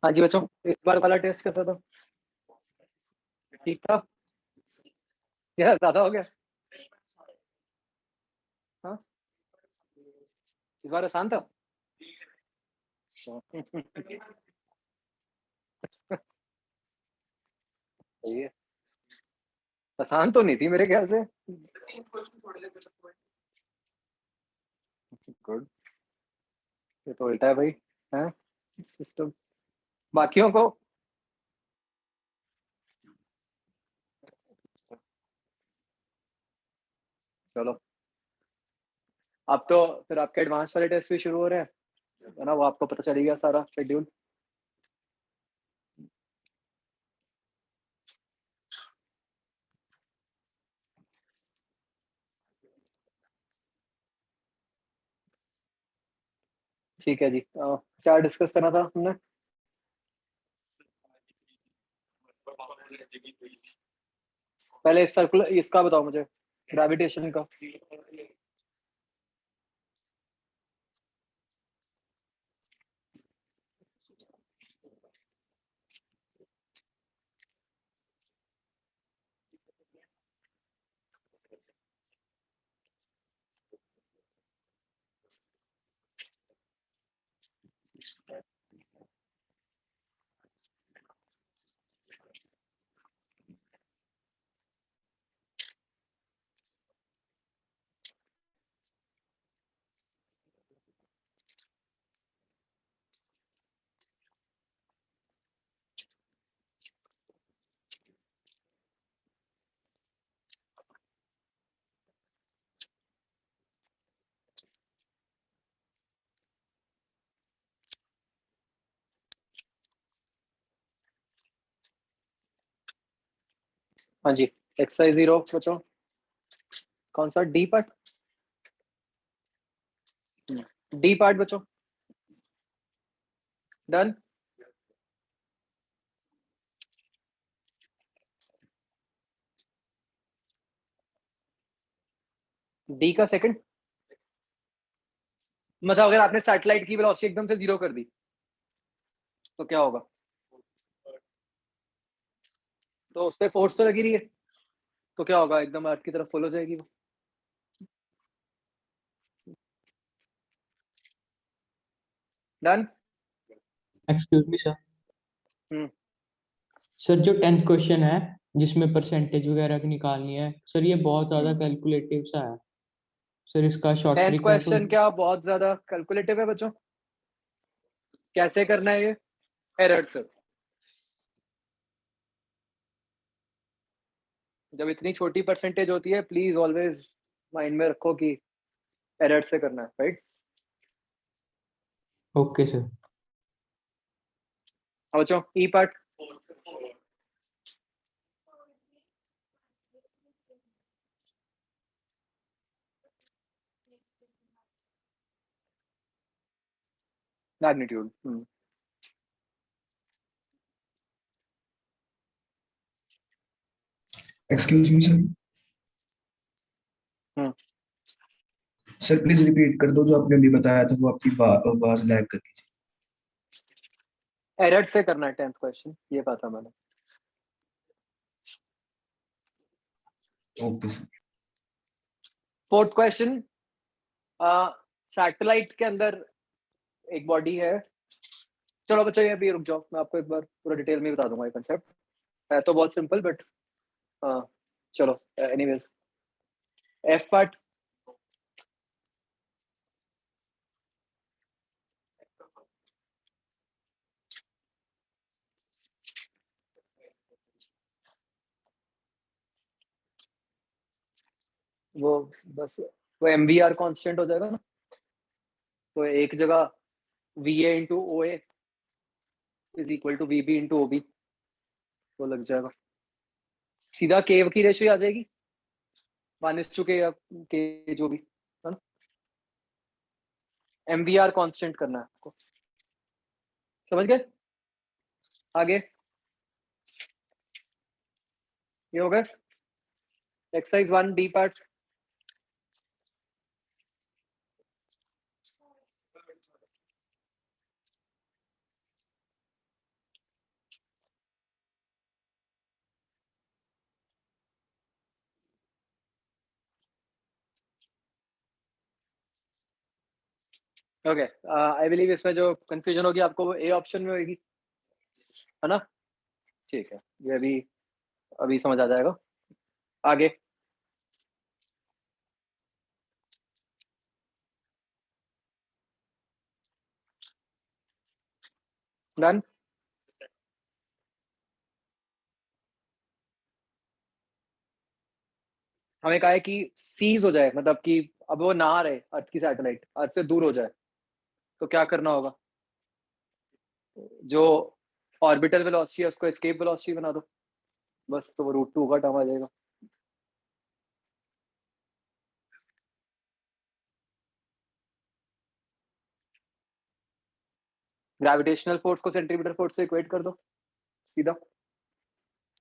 हाँ जी बच्चों, इस बार वाला टेस्ट कैसा था? ठीक था? क्या ज्यादा हो गया? हाँ, इस बार आसान था। सही है। आसान तो नहीं थी मेरे ख्याल से। गुड। ये तो उल्टा है भाई। है सिस्टम। बाकियों को चलो, अब तो फिर आपके एडवांस वाले टेस्ट भी शुरू हो रहे हैं, है ना? वो आपको पता चल गया सारा शेड्यूल। ठीक है जी। क्या डिस्कस करना था हमने? पहले सर्कुलर इसका बताओ मुझे, ग्रेविटेशन का। हाँ जी, एक्सरसाइज 0 बच्चों। कौन सा? D part. डी पार्ट बच्चों, डन। डी का सेकंड मतलब अगर आपने सैटेलाइट की वेलोसिटी एकदम से 0 कर दी तो क्या होगा? तो उस पर फोर्स तो लगी रही है, तो क्या होगा? एकदम अर्थ की तरफ फॉलो हो जाएगी वो। Done. Excuse me sir. Sir जो 10th क्वेश्चन है जिसमें परसेंटेज वगैरह की निकालनी है सर, ये बहुत ज्यादा कैलकुलेटिव सा है सर, इसका शॉर्ट 10th ट्रिक है कोई? क्वेश्चन क्या बहुत ज्यादा कैलकुलेटिव है बच्चों? कैसे करना है ये? एरर से। जब इतनी छोटी परसेंटेज होती है, प्लीज ऑलवेज माइंड में रखो कि एरर से करना है, राइट? Okay sir. अब बच्चों E part. Magnitude. Excuse me sir. Sir please repeat कर दो जो आपने अभी बताया था, वो आपकी आवाज लैग कर रही थी। एरर से करना है 10th क्वेश्चन, ये पता मैंने। Okay sir. 4th question, satellite के अंदर एक बॉडी है। चलो बच्चों ये भी रुक जाओ, मैं आपको एक बार पूरा डिटेल में बता दूंगा ये कंसेप्ट। है तो बहुत सिंपल बट चलो एनीवेज। F part. वो बस वो एम वी आर कॉन्स्टेंट हो जाएगा ना, तो एक जगह V A into O A is equal to V B into O B, वो लग जाएगा। सीधा के की रेशियो आ जाएगी, माइनस टू के या के जो भी, है ना? एम वी आर कॉन्स्टेंट करना है आपको, समझ गए? आगे ये हो गया exercise 1 D part. Okay, I believe इसमें जो कंफ्यूजन होगी आपको वो ए ऑप्शन में होगी, है ना? ठीक है, ये अभी अभी समझ आ जाएगा। आगे। डन। हमें कहा है कि सीज हो जाए, मतलब कि अब वो ना रहे अर्थ की सैटेलाइट, अर्थ से दूर हो जाए, तो क्या करना होगा? जो ऑर्बिटल वेलोसिटी है उसको एस्केप वेलोसिटी बना दो, बस, तो वो √2 का टर्म आ जाएगा। ग्रेविटेशनल फोर्स को सेंट्रीपिटल फोर्स से इक्वेट कर दो सीधा।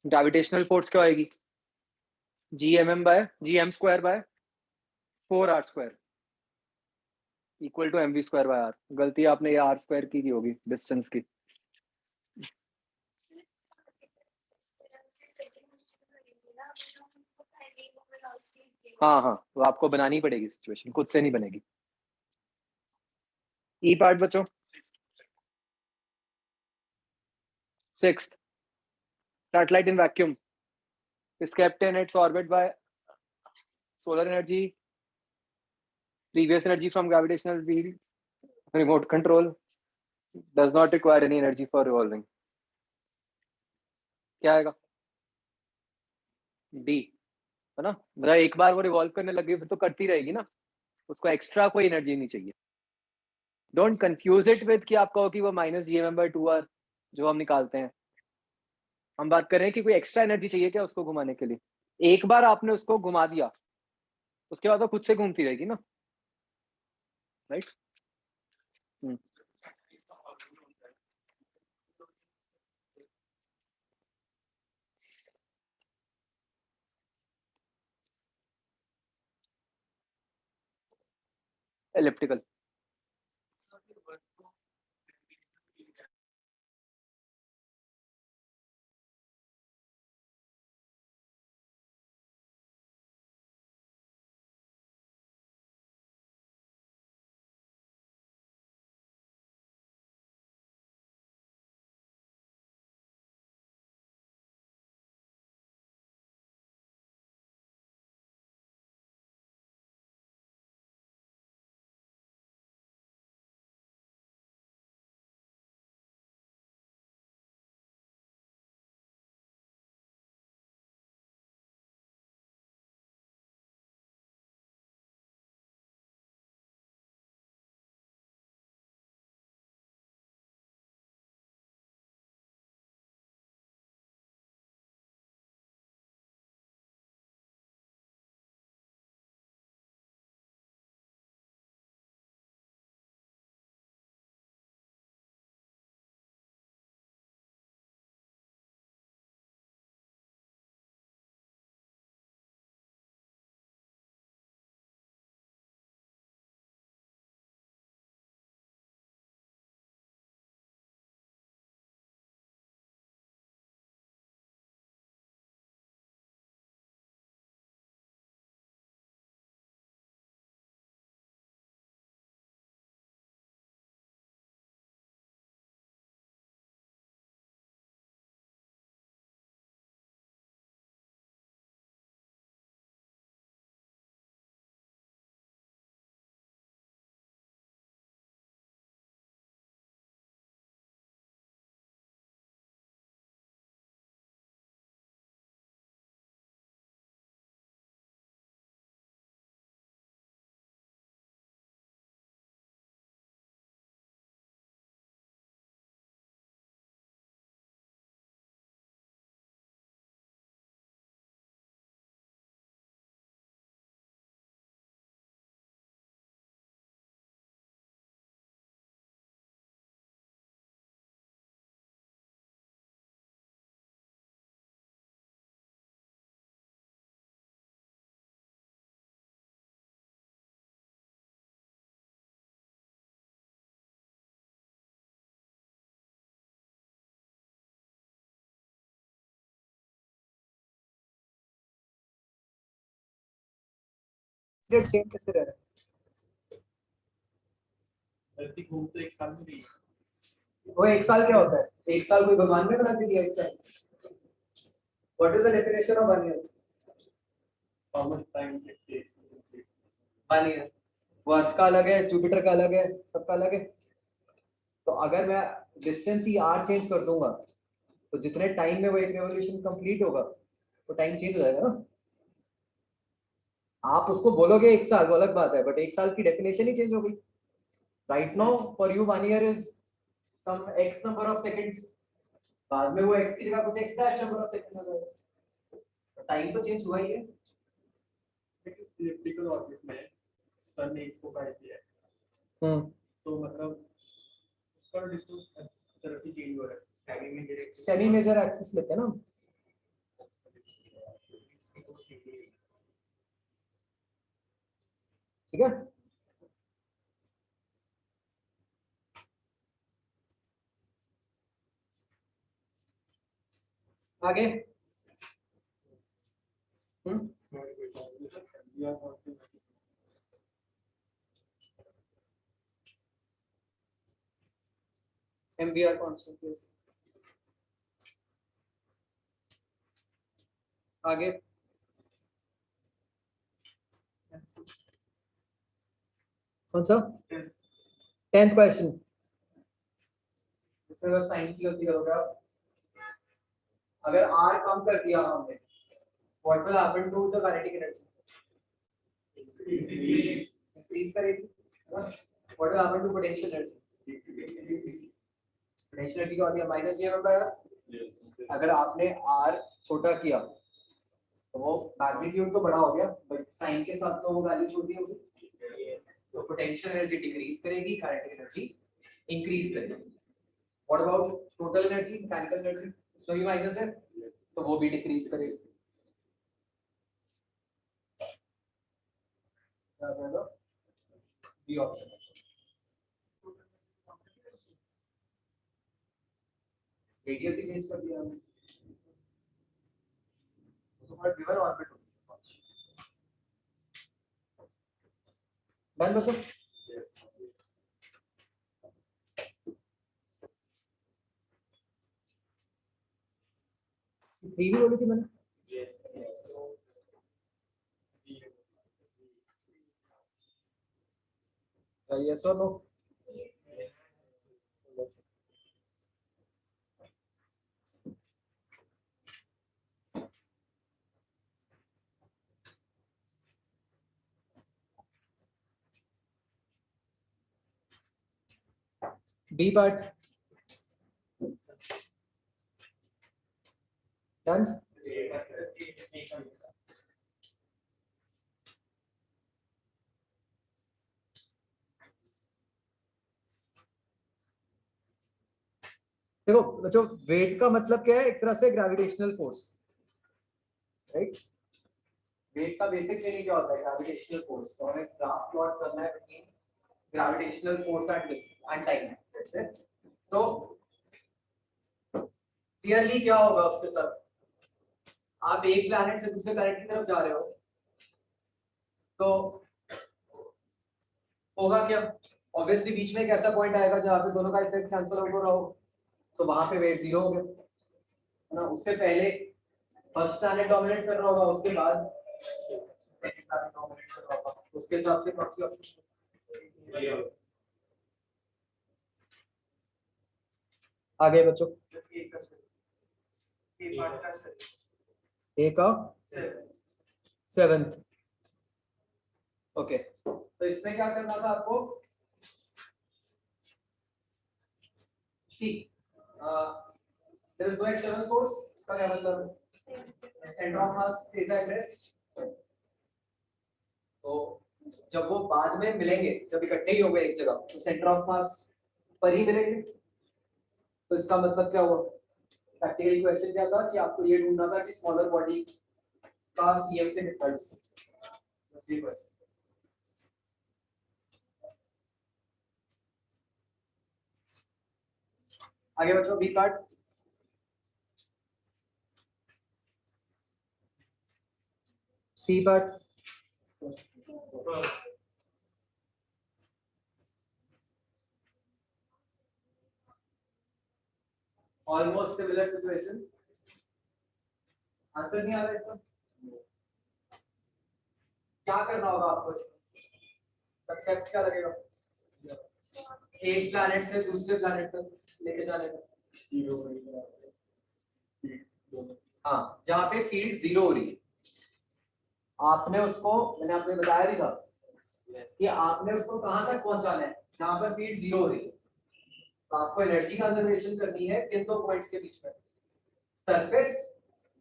ग्रेविटेशनल फोर्स क्या आएगी? GM² bye 4r² equal to mv²/r। गलती आपने ये r² की होगी डिस्टेंस की। हाँ हाँ, वो आपको बनानी पड़ेगी सिचुएशन, खुद से नहीं बनेगी। ई पार्ट बचो। 6th, satellite in vacuum is kept in its orbit by solar energy, previous energy from gravitational field, remote control, does not require any energy for revolving। क्या आएगा? डी, है ना? मतलब एक बार वो रिवॉल्व करने लगी फिर तो करती रहेगी ना, उसको एक्स्ट्रा कोई एनर्जी नहीं चाहिए। डोंट कंफ्यूज इट विद कि आप कहो कि वो -GM/2r जो हम निकालते हैं। हम बात कर रहे हैं कि कोई एक्स्ट्रा एनर्जी चाहिए क्या उसको घुमाने के लिए? एक बार आपने उसको घुमा दिया, उसके बाद वो खुद से घूमती रहेगी ना, राइट? एलिप्टिकल। डेट सेम कैसे रह रहा है? धरती घूम तो एक साल में नहीं है। वो एक साल क्या होता है? एक साल कोई भगवान ने बना के दिया एक साल? What is the definition of 1 year? How much time it takes to complete? 1 year. वो अर्थ का अलग है, जुपिटर का अलग है, सबका अलग है। तो अगर मैं डिस्टेंस ही r चेंज कर दूंगा तो जितने टाइम में वो एक रेवोल्यूशन कंप्लीट होगा वो टाइम चेंज हो जाएगा ना। आप उसको बोलोगे एक साल, वो अलग बात है, बट एक साल की डेफिनेशन ही चेंज हो गई। Right now for you 1 year is some x number of seconds, बाद में वो x की जगह कुछ x dash number of second हो जाएगा। टाइम तो चेंज हुआ ही है। It is elliptical orbit में सन ने इसको काट दिया है, तो मतलब उसका डिस्टेंस तरफ ही चेंज हो रहा है। सेमी में डायरेक्ट सेमी मेजर एक्सिस लेते हैं ना हम। ठीक है, आगे। MVR कांस्टेंट is आगे। कौन सा? 10th question. इसमें बस साइन की गलती करोगे आप। अगर R कम कर दिया हमने, what will happen to the kinetic energy? Increase करेगी, है ना? What will happen to potential energy? Potential energy क्या होती है? माइनस जी एम का। अगर आपने R छोटा किया तो वो मैग्नीट्यूड तो बड़ा हो गया, बट साइन के साथ तो वो वैल्यू छोटी होगी। तो पोटेंशियल एनर्जी डिक्रीज करेगी, काइनेटिक एनर्जी इंक्रीज करेगी। What about total energy, mechanical energy? उसमें भी माइनस है, तो वो भी डिक्रीज करेगी। क्या होगा? B option. रेडियस ही चेंज कर दिया हमने, तो हमारा गिवन ऑर्बिट होगी। डन बच्चों? थ्री भी बोली थी मैंने। यस और नो? B part done. देखो बच्चों, वेट का मतलब क्या है? एक तरह से ग्रेविटेशनल फोर्स, राइट? वेट का बेसिक मीनिंग क्या होता है? Gravitational force. तो हमें ग्राफ प्लॉट करना है between gravitational force and time, that's it. तो क्लियरली क्या होगा उसके साथ? आप एक प्लैनेट से दूसरे प्लैनेट की तरफ जा रहे हो तो होगा क्या? ऑब्वियसली बीच में एक ऐसा पॉइंट आएगा जहां पे दोनों का इफेक्ट कैंसिल आउट हो रहा हो, तो वहां पे वेट जीरो हो गया, है ना? उससे पहले फर्स्ट प्लैनेट डोमिनेट कर रहा होगा, उसके बाद सेकंड प्लैनेट डोमिनेट कर रहा होगा, उसके हिसाब से कौन सी ऑप्शन? आगे बच्चों, ए का 7th। ओके, तो इसमें क्या करना था आपको? C there is no external force का क्या मतलब? Centre of mass is at rest. तो जब वो बाद में मिलेंगे, जब इकट्ठे ही हो गए एक जगह, तो सेंटर ऑफ मास पर ही मिलेंगे। तो इसका मतलब क्या हुआ? प्रैक्टिकली क्वेश्चन क्या था कि आपको ये ढूंढना था कि स्मॉलर बॉडी का सीएम से कितना डिस्टेंस। आगे बच्चों, B part. C part. Almost similar situation. Answer नहीं आ रहा इसका, क्या करना होगा आपको इसका? कंसेप्ट क्या लगेगा? एक प्लैनेट से दूसरे प्लैनेट तक लेके जाने का। हाँ, जहाँ पे फील्ड जीरो हो रही है, आपने उसको, मैंने आपने बताया भी था कि आपने उसको कहाँ तक पहुंचाना है जहाँ पर फील्ड जीरो हो रही है। तो आपको एनर्जी कंजर्वेशन करनी है किन दो पॉइंट्स के बीच में, सरफेस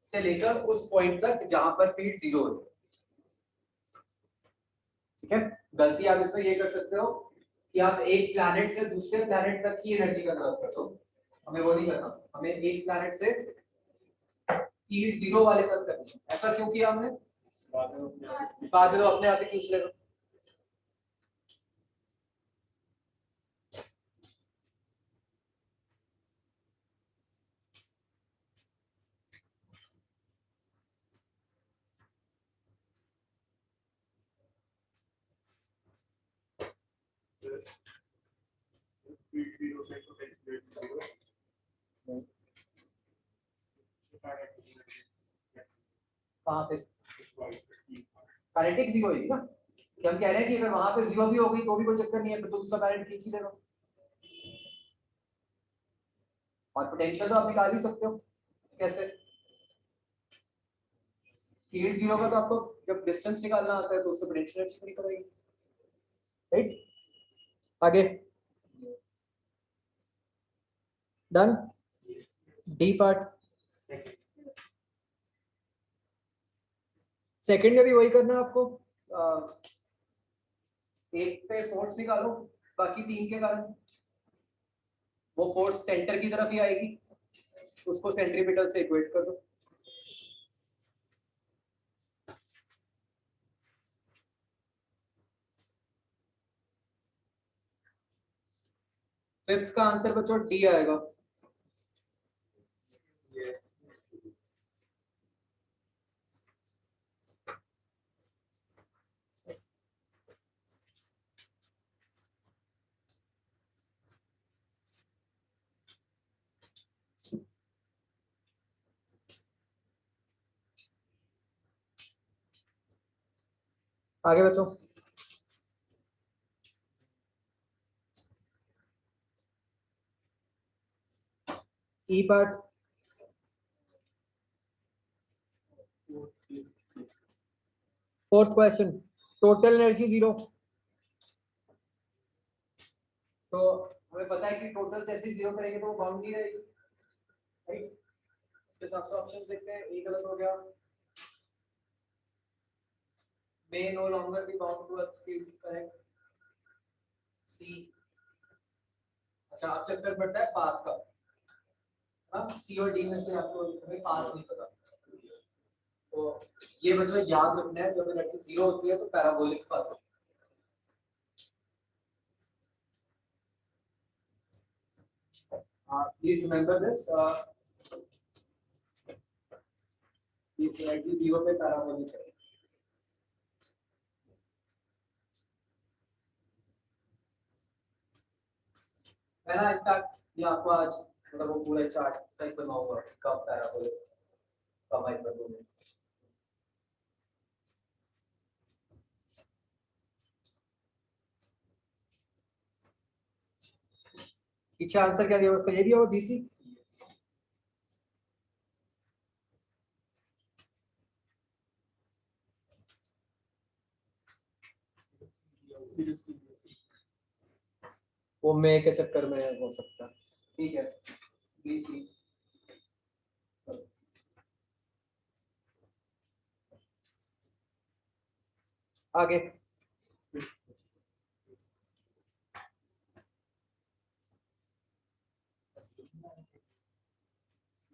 से लेकर उस पॉइंट तक जहां पर फील्ड जीरो हो रही है। ठीक है, गलती आप इसमें ये कर सकते हो कि आप एक प्लैनेट से दूसरे प्लैनेट तक की एनर्जी कंजर्व कर दो, हमें वो नहीं करना, हमें एक प्लैनेट से फील्ड जीरो वाले तक करनी है। ऐसा क्यों किया हमने? बाद में अपने आप ही खींच लेगा। कहाँ पे काइनेटिक जीरो होगी ना, कि हम कह रहे हैं कि अगर वहां पे जीरो भी हो गई तो भी कोई चक्कर नहीं है, फिर तो दूसरा करंट खींच ही लेगा। और पोटेंशियल तो आप निकाल ही सकते हो। कैसे? फील्ड जीरो का तो आपको जब डिस्टेंस निकालना आता है तो उससे पोटेंशियल एनर्जी निकल आएगी, राइट? आगे डन। डी पार्ट सेकंड में भी वही करना है आपको। एक पे फोर्स निकालो बाकी तीन के कारण, वो फोर्स सेंटर की तरफ ही आएगी, उसको सेंट्रीपिटल से इक्वेट कर दो। फिफ्थ का आंसर बच्चों डी आएगा। आगे बच्चों E part fourth question, total energy zero. तो हमें पता है कि टोटल जैसे जीरो करेंगे तो वो बाउंड नहीं रहेगी, राइट? इसके हिसाब से ऑप्शन देखते हैं। ए गलत हो गया, may no longer be bound to earth's field, correct? सी, अच्छा आप चक्कर पड़ता है पाथ का, हाँ सी और डी में से आपको हमें पाथ नहीं पता। तो ये बच्चों याद रखना है, जब एनर्जी जीरो होती है तो parabolic path. Please remember this, energy zero पे पैराबोलिक है। मैंने इनफैक्ट ये आपको आज मतलब वो पूरा चार्ट सही बनाऊंगा कब पैराबोलिक कब हाइपरबोलिक। पीछे आंसर क्या दिया उसका, ये दिया और बीसी। वो मे के चक्कर में हो सकता है, ठीक है बीसी। आगे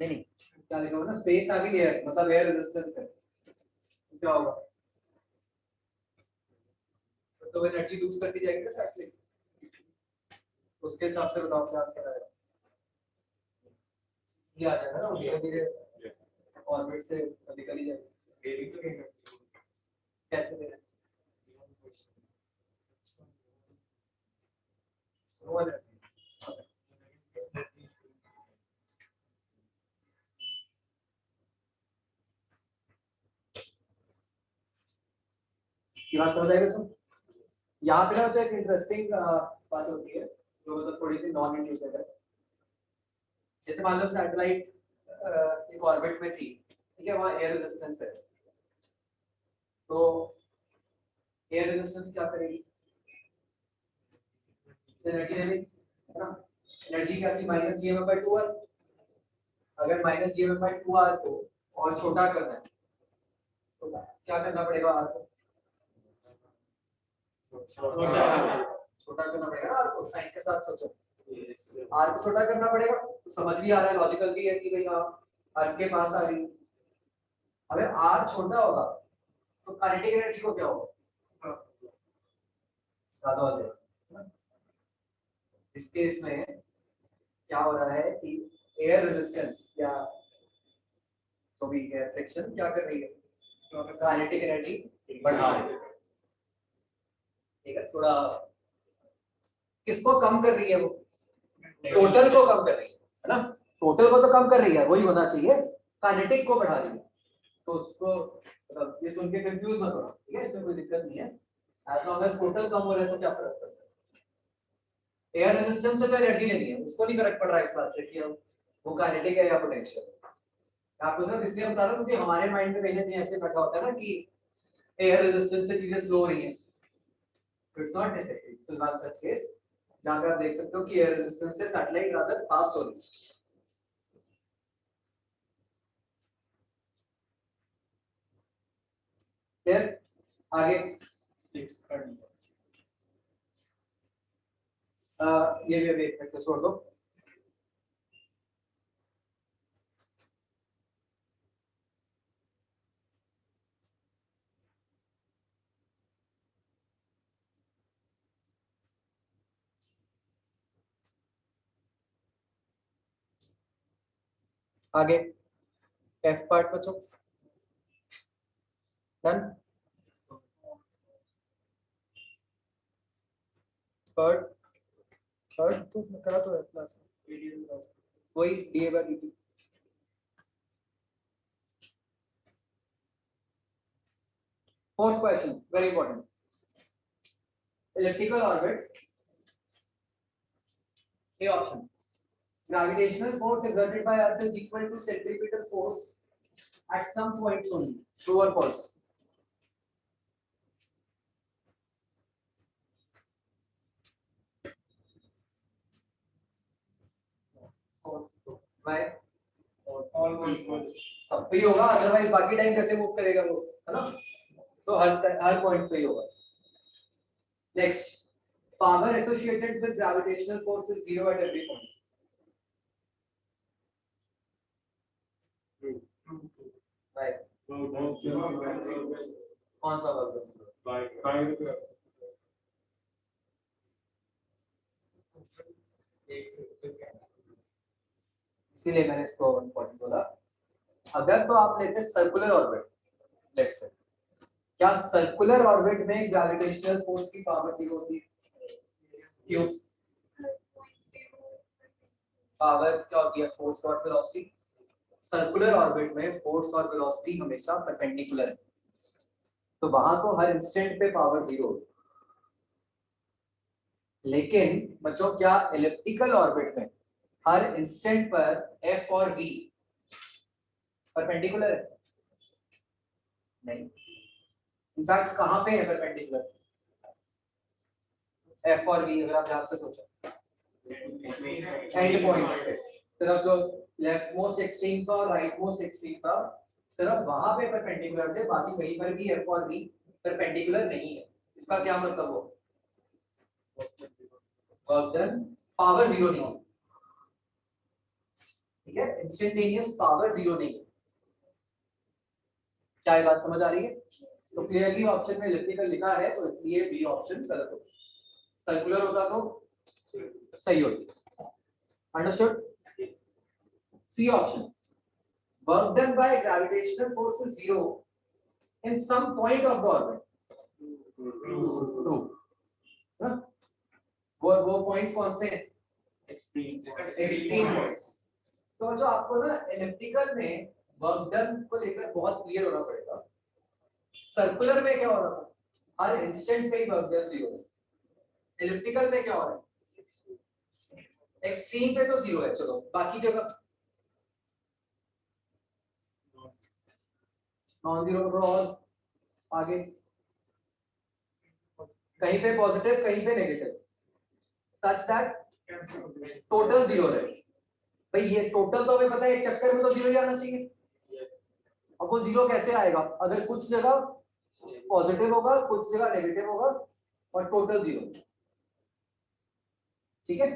नहीं क्या लिखा हुआ ना, स्पेस आगे लेयर मतलब एयर रेजिस्टेंस है, तो क्या होगा? तो एनर्जी लूज करती जाएगी ना साइड से, उसके हिसाब से बताओ क्या आंसर आएगा। ये आ जाएगा ना, धीरे धीरे ऑर्बिट से निकल ही जाएगी। कैसे देना? ये बात समझ आई बच्चों? यहाँ पे ना बच्चों एक इंटरेस्टिंग बात होती है जो मतलब थोड़ी सी नॉन इंट्यूटिव है। जैसे मान लो सैटेलाइट एक ऑर्बिट में थी, ठीक है, वहाँ एयर रेजिस्टेंस है, तो एयर रेजिस्टेंस क्या करेगी? एनर्जी लेगी, है ना? एनर्जी क्या थी? Minus gmf/2r। अगर माइनस gmf/2r को और छोटा करना है तो क्या करना पड़ेगा? r को छोटा करना पड़ेगा ना, r को साइन के साथ सोचो, r को छोटा करना पड़ेगा। तो समझ भी आ रहा है, लॉजिकल भी है कि भाई हाँ अर्थ के पास आ रही है। अगर r छोटा होगा तो काइनेटिक एनर्जी को क्या होगा? ज्यादा हो जाएगा। इस केस में क्या हो रहा है कि एयर रेजिस्टेंस या जो भी एयर फ्रिक्शन क्या कर रही है? तो काइनेटिक एनर्जी बढ़ा रही है। ठीक है, थोड़ा किसको कम कर रही है? वो टोटल को कम कर रही है ना? टोटल को तो कम कर रही है, वही होना चाहिए, काइनेटिक को बढ़ा रही है। तो उसको मतलब ये सुन के कंफ्यूज मत होना, ठीक है, इसमें कोई दिक्कत नहीं है। एज लॉन्ग एज टोटल कम हो रहा है तो क्या फर्क पड़ता है? एयर रेजिस्टेंस से तो एनर्जी लेनी है, उसको नहीं फर्क पड़ रहा है इस बात से कि वो काइनेटिक है या पोटेंशियल। आपको सिर्फ इसलिए बता रहा हूं क्योंकि हमारे माइंड में कहीं ना ऐसे बैठा होता है ना कि एयर रेजिस्टेंस से चीजें स्लो हो रही हैं। It's not necessary, this is not such case. जहां पे आप देख सकते हो कि एयर रेजिस्टेंस से सैटेलाइट रादर फास्ट हो रही है। क्लियर? आगे 6:30 ये भी अभी एक छोड़ दो। आगे एफ पार्ट बचो, डन। थर्ड थर्ड तो करा तो है क्लास में, वही dA/dt। Fourth question very important. elliptical orbit, A option, gravitational force exerted by earth is equal to centripetal force at some points only, true or false? Why? सब पे ही होगा, otherwise बाकी टाइम कैसे मूव करेगा वो, है ना? तो हर पॉइंट पे ही होगा। Next, power associated with gravitational force is zero at every point. Right. कौन सा वर्ग? इसीलिए मैंने इसको इम्पोर्टेंट बोला। अगर तो आप लेते सर्कुलर ऑर्बिट, लेट्स से, क्या सर्कुलर ऑर्बिट में ग्रेविटेशनल फोर्स की पावर जीरो होती है? क्यों? पावर क्या होती है? फोर्स और वेलोसिटी। सर्कुलर ऑर्बिट में फोर्स और वेलोसिटी हमेशा परपेंडिकुलर है, तो वहां तो हर इंस्टेंट पे पावर जीरो होती है। लेकिन बच्चों क्या एलिप्टिकल ऑर्बिट में हर इंस्टेंट पर एफ और वी परपेंडिकुलर है? नहीं। इनफैक्ट कहां पे है परपेंडिकुलर एफ और वी? अगर आप ध्यान से सोचो, एंड पॉइंट पे सिर्फ जो लेफ्ट मोस्ट एक्सट्रीम था और राइट मोस्ट एक्सट्रीम था, सिर्फ वहां पे परपेंडिकुलर थे, बाकी कहीं पर भी एफ और वी परपेंडिकुलर नहीं है। इसका क्या मतलब हो? वर्क डन पावर जीरो नहीं है, ठीक है, इंस्टेंटेनियस पावर जीरो नहीं है। क्या ये बात समझ आ रही है? तो क्लियरली ऑप्शन में इलेक्ट्रिकल लिखा है, तो इसलिए बी ऑप्शन गलत हो। सर्कुलर होता तो सही होती। Understood? C option, work done by gravitational force is zero in some point of the orbit. True. हाँ? वो पॉइंट्स कौन से हैं? Extreme points. तो जो आपको ना एलिप्टिकल में वर्क डन को लेकर बहुत क्लियर होना पड़ेगा। सर्कुलर में क्या हो रहा था? हर इंस्टेंट पे ही वर्क डन 0 है। एलिप्टिकल में क्या हो रहा है? एक्सट्रीम पे तो 0 है, चलो बाकी जगह नॉन जीरो थोड़ा और आगे, कहीं पे पॉजिटिव कहीं पे नेगेटिव, सच दैट टोटल 0 रहे। भाई ये टोटल तो हमें पता है, एक चक्कर में तो 0 ही आना चाहिए। अब वो 0 कैसे आएगा? अगर कुछ जगह पॉजिटिव होगा, कुछ जगह नेगेटिव होगा और टोटल 0। ठीक है,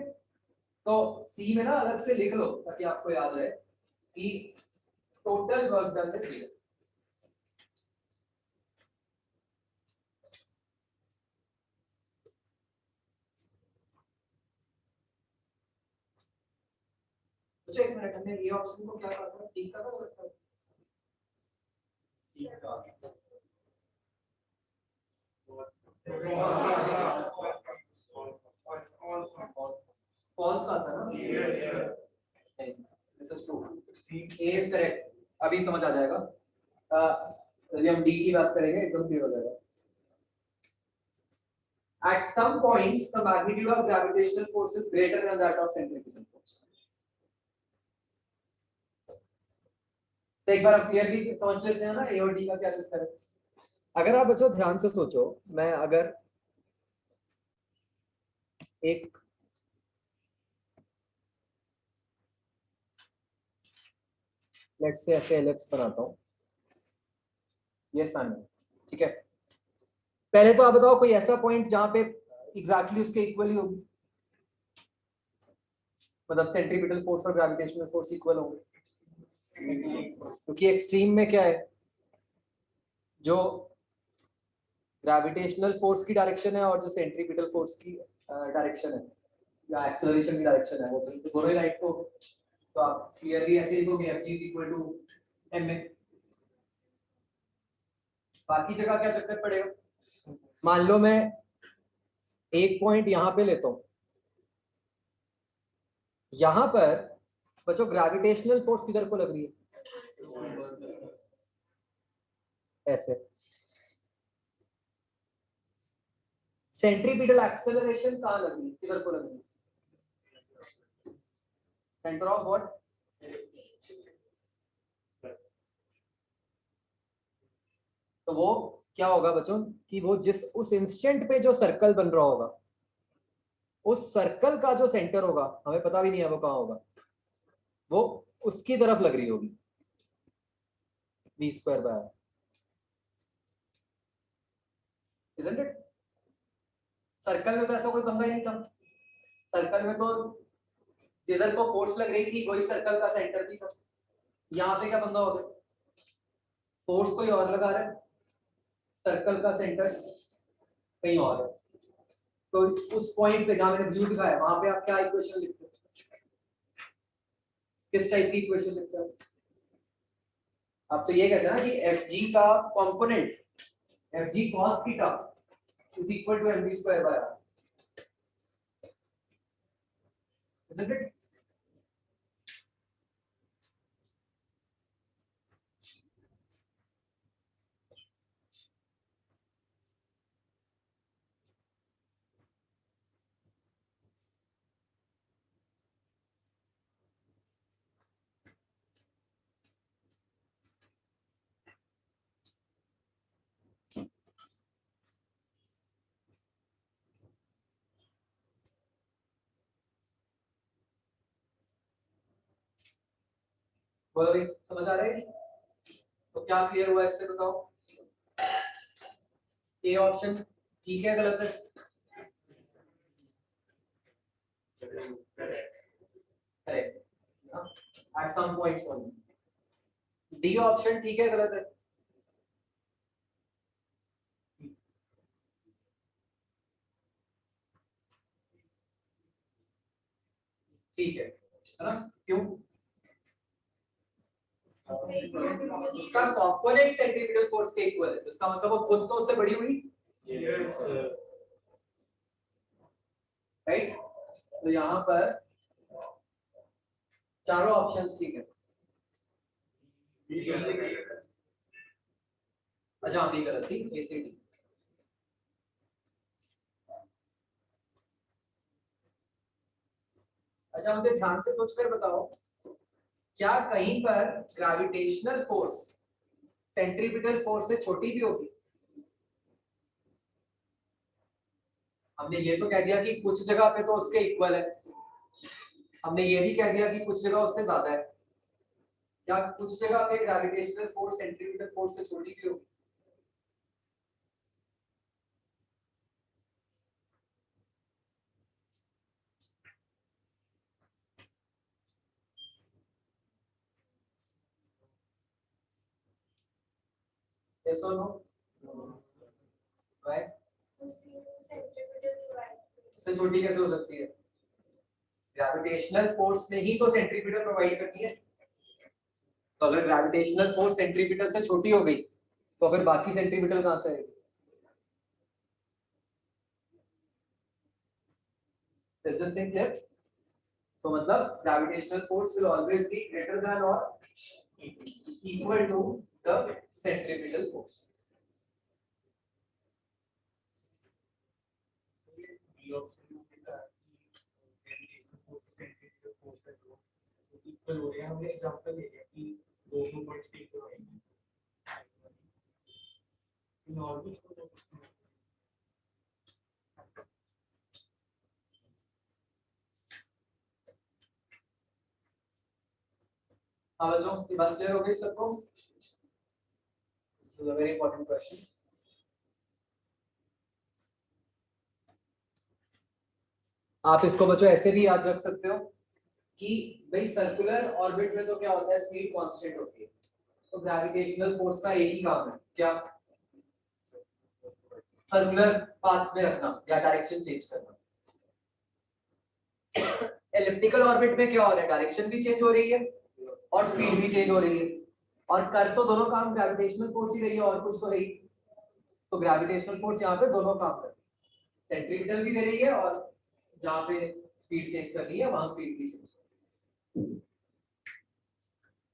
तो सी में ना अलग से लिख लो ताकि आपको याद रहे कि टोटल वर्क डन है 0। अच्छा एक मिनट, हमने ये ऑप्शन को क्या कहा था? ठीक था ना? लगता है ठीक था। फॉल्स का था ना? This is true, A is correct. अभी समझ आ जाएगा। चलिए हम डी की बात करेंगे, एकदम क्लियर हो जाएगा। At some points, the magnitude of gravitational force is greater than that of centrifugal force. तो एक बार आप क्लियरली समझ लेते हैं ना ए और डी का क्या चक्कर है। अगर आप बच्चों ध्यान से सोचो, मैं अगर एक लेट्स से ऐसे एलिप्स बनाता हूं, ये सन है, ठीक है। पहले तो आप बताओ कोई ऐसा पॉइंट जहां पे एग्जैक्टली उसके इक्वल ही होगी, मतलब सेंट्रीपिटल फोर्स और ग्रेविटेशनल फोर्स इक्वल होंगे, क्योंकि एक्सट्रीम में क्या है, जो ग्रेविटेशनल फोर्स की डायरेक्शन है और जो सेंट्रीपिटल फोर्स की डायरेक्शन है या एक्सेलरेशन की डायरेक्शन है, वो तो दोनों ही राइट को, तो आप क्लियरली ऐसे लिखोगे Fg = ma। बाकी जगह क्या चक्कर पड़ेगा? मान लो मैं एक पॉइंट यहां पे लेता हूं, यहां पर बच्चों ग्रेविटेशनल फोर्स किधर को लग रही है? ऐसे। सेंट्रीपिटल एक्सेलरेशन कहां लग रही है, किधर को लग रही है? Centre of what? तो वो क्या होगा बच्चों कि वो जिस उस इंस्टेंट पे जो सर्कल बन रहा होगा, उस सर्कल का जो सेंटर होगा, हमें पता भी नहीं है वो कहां होगा, वो उसकी तरफ लग रही होगी v²/r, isn't it? सर्कल में तो ऐसा कोई बंदा ही नहीं था। सर्कल में तो जिधर को फोर्स लग रही थी वही सर्कल का सेंटर भी था। यहाँ पे क्या बंदा हो गया? फोर्स कोई और लगा रहा है, सर्कल का सेंटर कहीं और है। तो उस पॉइंट पे जहां मैंने ब्लू दिखाया वहां पे आप क्या इक्वेशन लिखते हो? किस टाइप की इक्वेशन लिखते हो? आप तो ये कहते हैं ना कि Fg का component Fg cos theta is equal to mv²/r, isn't it? बोलो भाई, समझ आ रहा है? तो क्या क्लियर हुआ इससे बताओ? ए ऑप्शन ठीक है गलत है? Correct, at some points only. D option ठीक है गलत है? ठीक है ना? क्यों? उसका कंपोनेंट सेंट्रीपिटल फोर्स के इक्वल है, तो इसका मतलब वो खुद तो उससे बड़ी हुई, राइट? तो यहाँ पर चारों ऑप्शंस ठीक है। अच्छा बी गलत थी, ए सी डी। अच्छा मुझे ध्यान से सोचकर बताओ, क्या कहीं पर ग्रेविटेशनल फोर्स सेंट्रीपिटल फोर्स से छोटी भी होगी? हमने ये तो कह दिया कि कुछ जगह पे तो उसके इक्वल है, हमने ये भी कह दिया कि कुछ जगह उससे ज्यादा है। क्या कुछ जगह पे ग्रेविटेशनल फोर्स सेंट्रीपिटल फोर्स से छोटी भी होगी? Yes or no? Why? इससे छोटी कैसे हो सकती है? ग्रेविटेशनल फोर्स में ही तो सेंट्रीपिटल प्रोवाइड करती है। तो अगर ग्रेविटेशनल फोर्स सेंट्रीपिटल से छोटी हो गई तो फिर बाकी सेंट्रीपिटल कहां से आएगी? Is this thing clear? So मतलब gravitational force will always be greater than or equal to the centripetal force. Equal हो रहे हैं, हमने एग्जांपल ले लिया कि दोनों पॉइंट्स पे इक्वल होंगे। और भी हो सकते हैं। हाँ बच्चों, ये बात क्लियर हो गई सबको? This is a very important question. आप इसको बच्चों ऐसे भी याद रख सकते हो कि भाई सर्कुलर ऑर्बिट में तो क्या होता है, स्पीड कांस्टेंट होती है। तो ग्रेविटेशनल फोर्स का एक ही काम है, क्या? सर्कुलर पाथ में रखना या डायरेक्शन चेंज करना। एलिप्टिकल ऑर्बिट में क्या हो रहा है, डायरेक्शन भी चेंज हो रही है और स्पीड भी चेंज हो रही है, और कर तो दोनों काम ग्रेविटेशनल फोर्स ही रही है और कुछ तो रही। तो ग्रेविटेशनल फोर्स यहाँ पे दोनों काम कर रही है, सेंट्रीपिटल भी दे रही है और जहाँ पे स्पीड चेंज कर रही है वहां स्पीड भी चेंज कर रही है।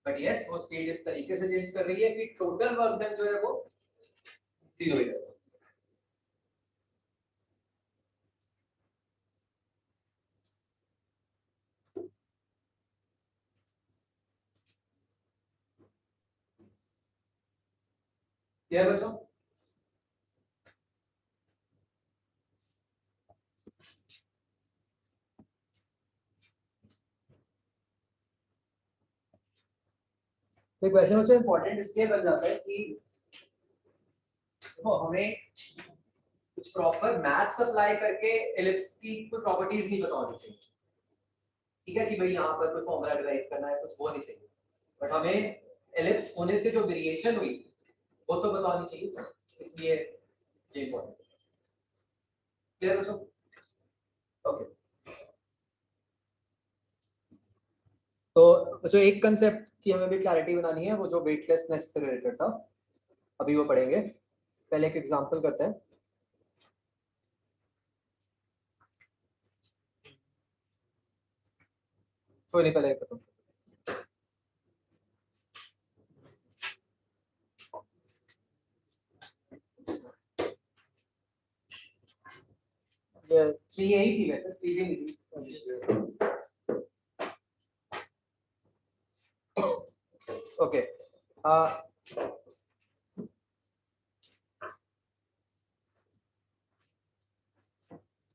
बट यस, वो स्पीड इस तरीके से चेंज कर रही है कि टोटल वर्क डन जो है वो 0 ही रहेगा। क्लियर बच्चों? तो क्वेश्चन बच्चों इंपॉर्टेंट इसलिए बन जाता है कि देखो हमें कुछ प्रॉपर मैथ्स अप्लाई करके एलिप्स की कोई प्रॉपर्टीज नहीं पता होनी चाहिए। ठीक है कि भाई यहाँ पर कोई फॉर्मूला डिराइव करना है, कुछ वो नहीं चाहिए, बट हमें एलिप्स होने से जो वेरिएशन हुई वो तो पता होनी चाहिए, इसलिए ये इंपॉर्टेंट है। क्लियर बच्चों? ओके, तो बच्चों एक कंसेप्ट की हमें भी क्लैरिटी बनानी है, वो जो वेटलेसनेस से रिलेटेड था, अभी वो पढ़ेंगे। पहले एक एग्जांपल करते हैं। कोई नहीं, पहले खत्म। ये 3 यही थी वैसे, 3 भी नहीं थी। ओके,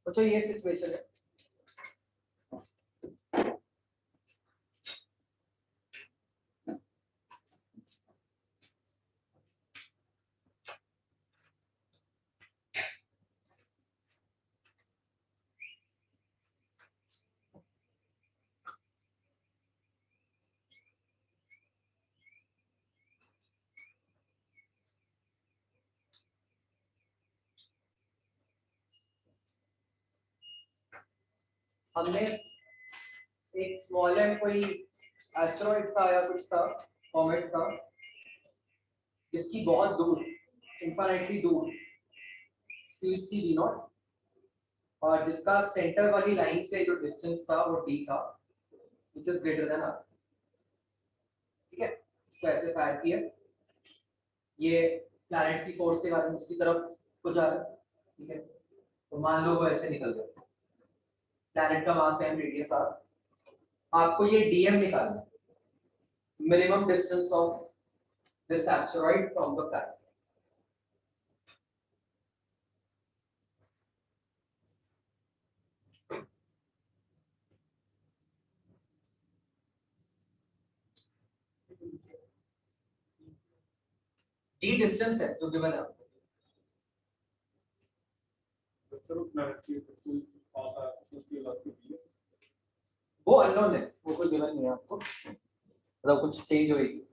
बच्चों ये सिचुएशन है, हमने एक स्मॉल एम कोई एस्टेरॉइड था या कुछ था, कॉमेट था, जिसकी बहुत दूर, इनफाइनाइटली दूर स्पीड थी v0, और जिसका सेंटर वाली लाइन से जो डिस्टेंस था वो d था, which is greater than r। ठीक है, इसको ऐसे फायर किया, ये प्लैनेट की फोर्स के बारे में उसकी तरफ को जा रहा है। ठीक है, तो मान लो वो ऐसे निकल गया, प्लैनेट का मास है रेडियस r, आपको ये डीएम निकालना है, minimum distance of this asteroid from the planet. D distance है जो गिवन है आपको, वो अननोन है, वो कोई गिवन नहीं है आपको, मतलब कुछ चेंज होएगी।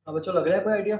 अब बच्चों लग रहा है कोई आइडिया?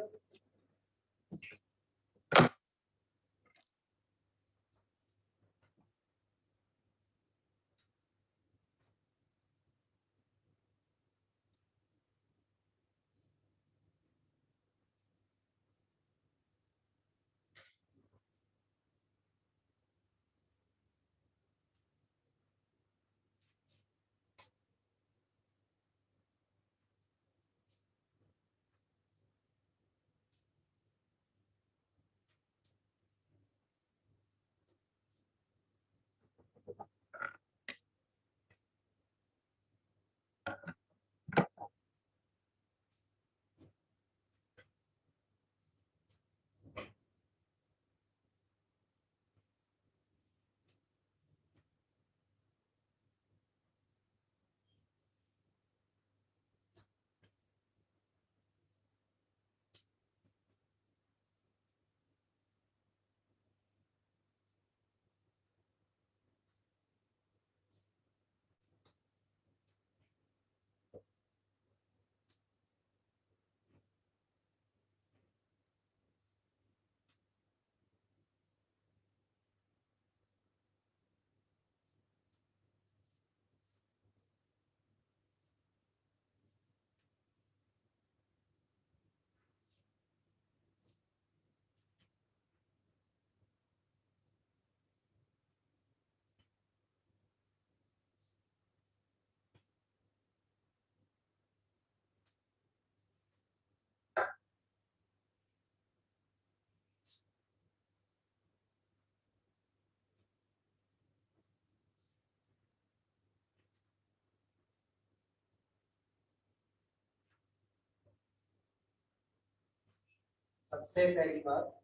सबसे पहली बात,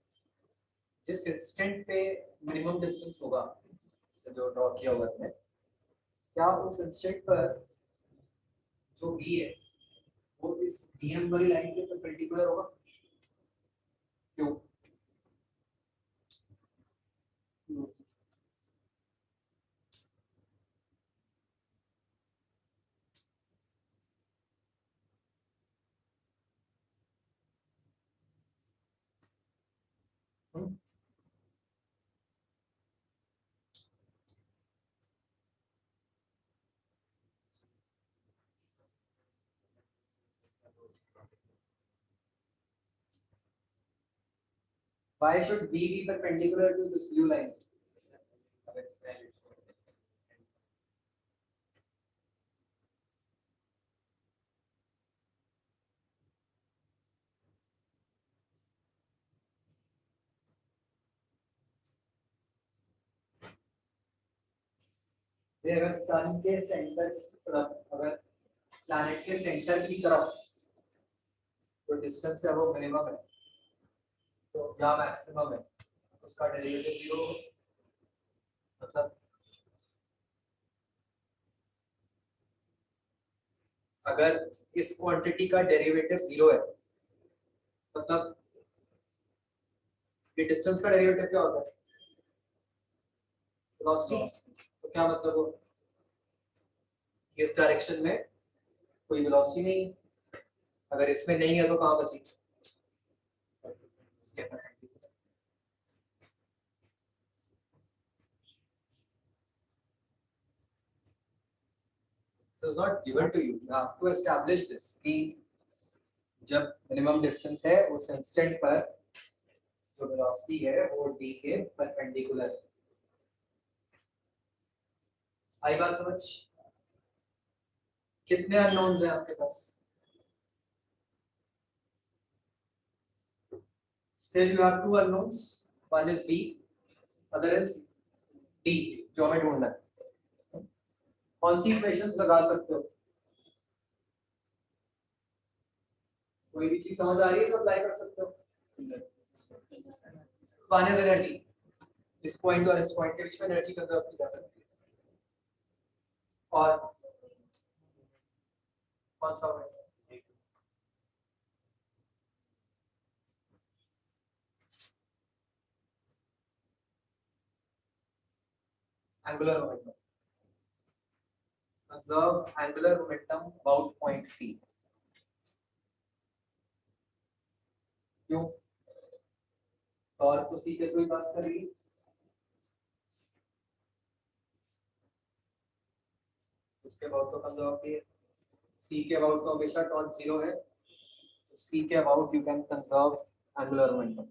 जिस इंस्टेंट पे मिनिमम डिस्टेंस होगा जो ड्रॉ किया हुआ है, क्या उस इंस्टेंट पर जो v है वो इस dm वाली लाइन के परपेंडिकुलर होगा? क्यों? Why should v be perpendicular to this blue line? अगर सन के सेंटर की तरफ, अगर प्लैनेट के सेंटर की तरफ जो डिस्टेंस है वो मिनिमम है, तो या मैक्सिमम है, उसका डेरिवेटिव 0 मतलब अगर इस क्वांटिटी का डेरिवेटिव 0 है, मतलब ये डिस्टेंस का डेरिवेटिव क्या होता है? वेलोसिटी। तो क्या मतलब वो इस डायरेक्शन में कोई वेलोसिटी नहीं, अगर इसमें नहीं है तो कहाँ बची? इसके perpendicular। So it's not given to you. You have to establish this कि जब मिनिमम डिस्टेंस है उस इंस्टेंट पर जो वेलोसिटी है वो d के परपेंडिकुलर है। आई बात समझ? कितने अननोन्स हैं आपके पास? Still you have two unknowns. One is v, other is d, जो हमें ढूंढना है। कौन सी इक्वेशंस लगा सकते हो? कोई भी चीज समझ आ रही है तो अप्लाई कर सकते हो। One is एनर्जी, इस पॉइंट और इस पॉइंट के बीच में एनर्जी कंजर्व की जा सकती है। और कौन सा है? Angular momentum, conserve angular momentum about point C। क्यों? और तो C के थ्रू ही पास करेगी। उसके अबाउट तो कंजर्व भी है। C के अबाउट तो हमेशा टॉर्क 0 है, तो C के about you can conserve angular momentum.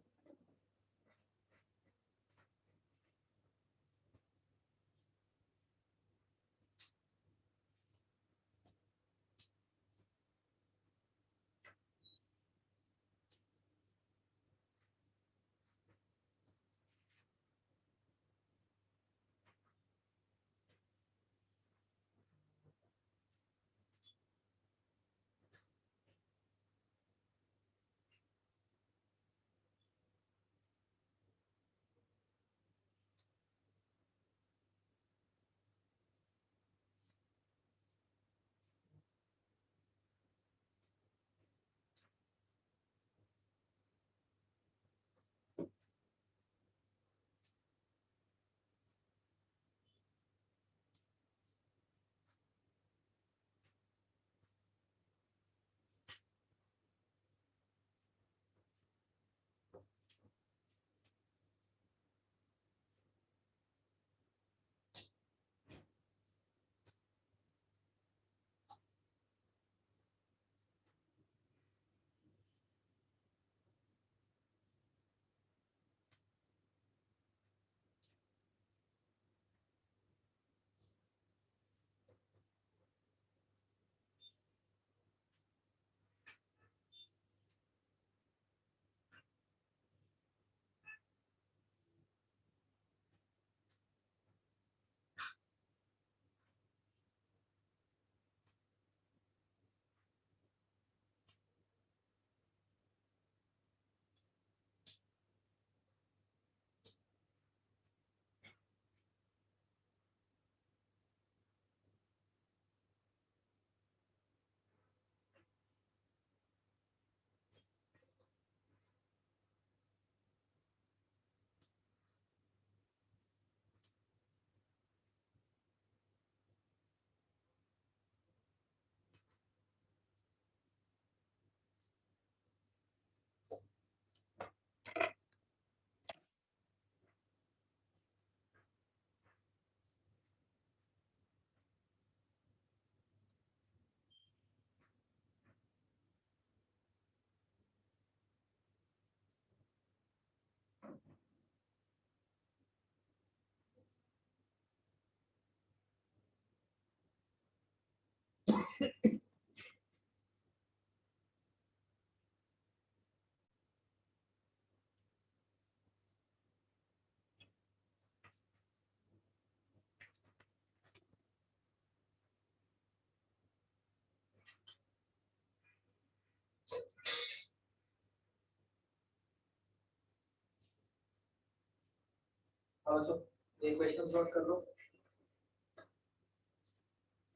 अच्छा ये क्वेश्चन सॉल्व कर लो,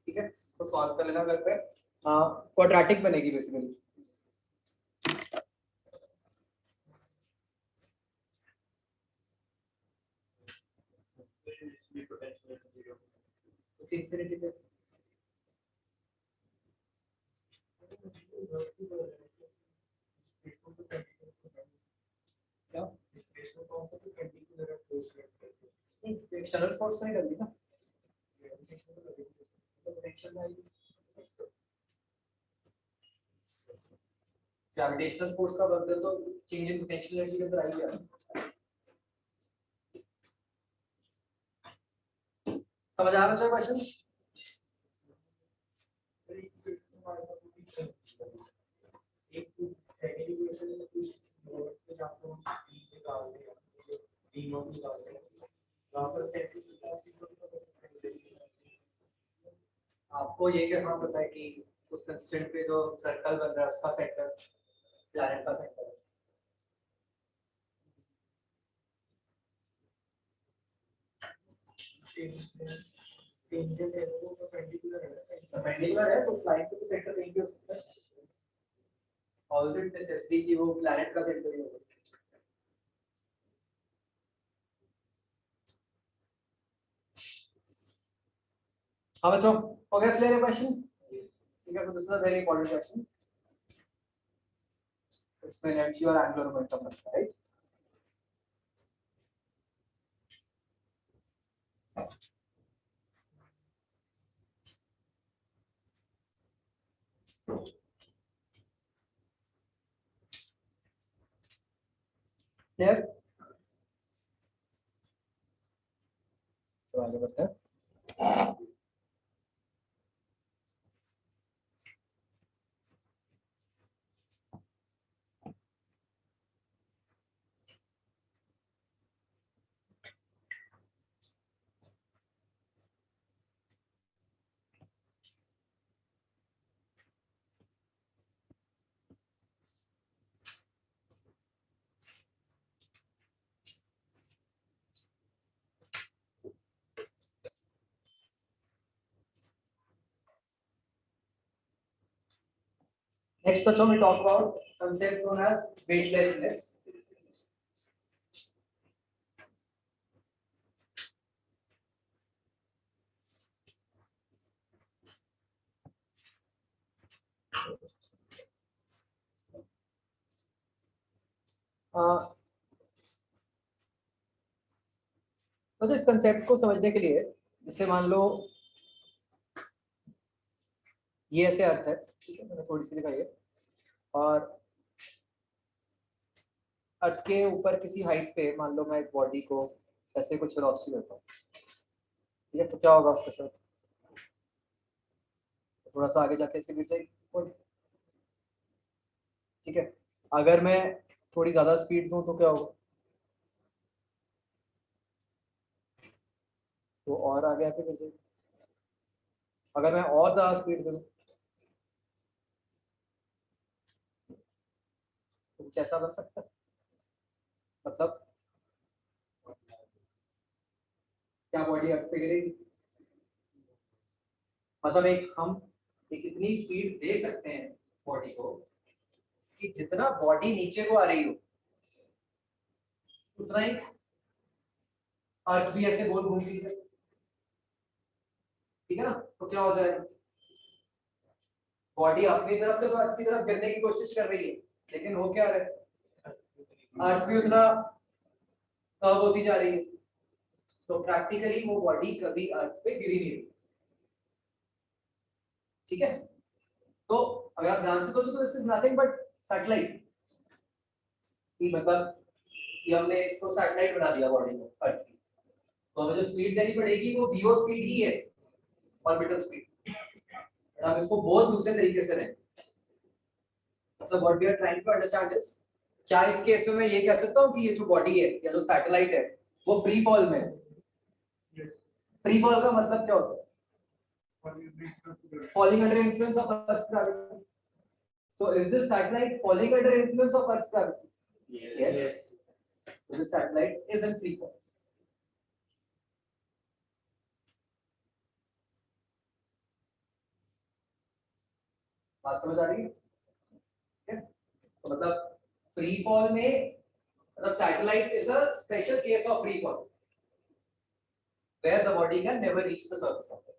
ठीक है, तो सॉल्व कर लेना घर पे। क्वाड्रेटिक बनेगी बेसिकली। इंफिनिटी पे क्या एक्सटर्नल फोर्स नहीं करनी ना, ग्रेविटेशनल फोर्स का वर्क तो चेंज इन पोटेंशियल एनर्जी के अंदर आई है। समझ आ रहा है क्वेश्चन? आपको ये कहना पता है कि उस इंस्टेंट पे जो सर्कल बन रहा है उसका सेंटर प्लैनेट का सेंटर है। परपेंडिकुलर है तो फ्लाइट पे सेंटर कहीं भी हो सकता है, और इट नेसेसिटी कि वो प्लैनेट का सेंटर ही होगा। हाँ बच्चों, हो गया क्लियर है क्वेश्चन? ठीक है, तो this is a very important question. इसमें एनर्जी और एंगुलर मोमेंटम बनता है, राइट? क्लियर? तो आगे बढ़ते हैं। Next, बच्चों we talk about concept known as weightlessness. बस इस कंसेप्ट को समझने के लिए जैसे मान लो ये ऐसे अर्थ है, ठीक है, मैंने थोड़ी सी दिखाई है, और अर्थ के ऊपर किसी हाइट पे मान लो मैं एक बॉडी को ऐसे कुछ वेलोसिटी देता हूँ, ठीक है, तो क्या होगा उसके साथ? थोड़ा सा आगे जाके ऐसे गिर जाएगी बॉडी, ठीक है। अगर मैं थोड़ी ज्यादा स्पीड दूं तो क्या होगा? तो और आगे आके गिर जाएगी। अगर मैं और ज्यादा स्पीड दूं तो कैसा बन सकता है? मतलब क्या बॉडी अर्थ पे गिरेगी? मतलब हम एक इतनी स्पीड दे सकते हैं बॉडी को कि जितना बॉडी नीचे को आ रही हो उतना ही अर्थ भी ऐसे गोल घूमती है, ठीक है ना? तो क्या हो जाएगा? बॉडी अपनी तरफ से तो अर्थ की तरफ गिरने की कोशिश कर रही है, लेकिन हो क्या रहा है? अर्थ भी उतना कर्व होती जा रही है, तो प्रैक्टिकली वो बॉडी कभी अर्थ पे गिरी नहीं रही, ठीक है। तो अगर आप ध्यान से सोचो तो this is nothing but satellite, कि मतलब कि हमने इसको सैटेलाइट बना दिया बॉडी को अर्थ की, तो हमें जो स्पीड देनी पड़ेगी वो वीओ स्पीड ही है, ऑर्बिटल स्पीड। हम इसको बहुत दूसरे तरीके से रहे, मतलब what we are trying to understand is, क्या इस केस में मैं ये कह सकता हूँ कि ये जो बॉडी है या जो सैटेलाइट है वो फ्री फॉल में है? फ्री फॉल का मतलब क्या होता है? Falling under influence of earth gravity. So is this satellite falling under influence of Earth's gravity? Yes. So this satellite is in free fall. बात समझ आ रही है? तो मतलब फ्री फॉल में मतलब satellite is a special case of free fall where the body can never reach the surface of it.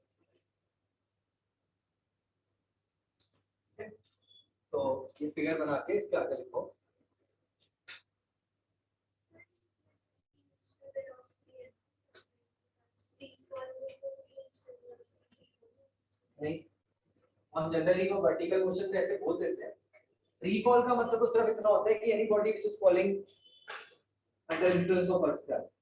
तो ये फिगर बना के इसके आगे लिखो नहीं हम जनरली वो वर्टिकल मोशन पे ऐसे बोल देते हैं फ्री फॉल का मतलब तो सिर्फ इतना होता है कि anybody which is falling under influence of earth's gravity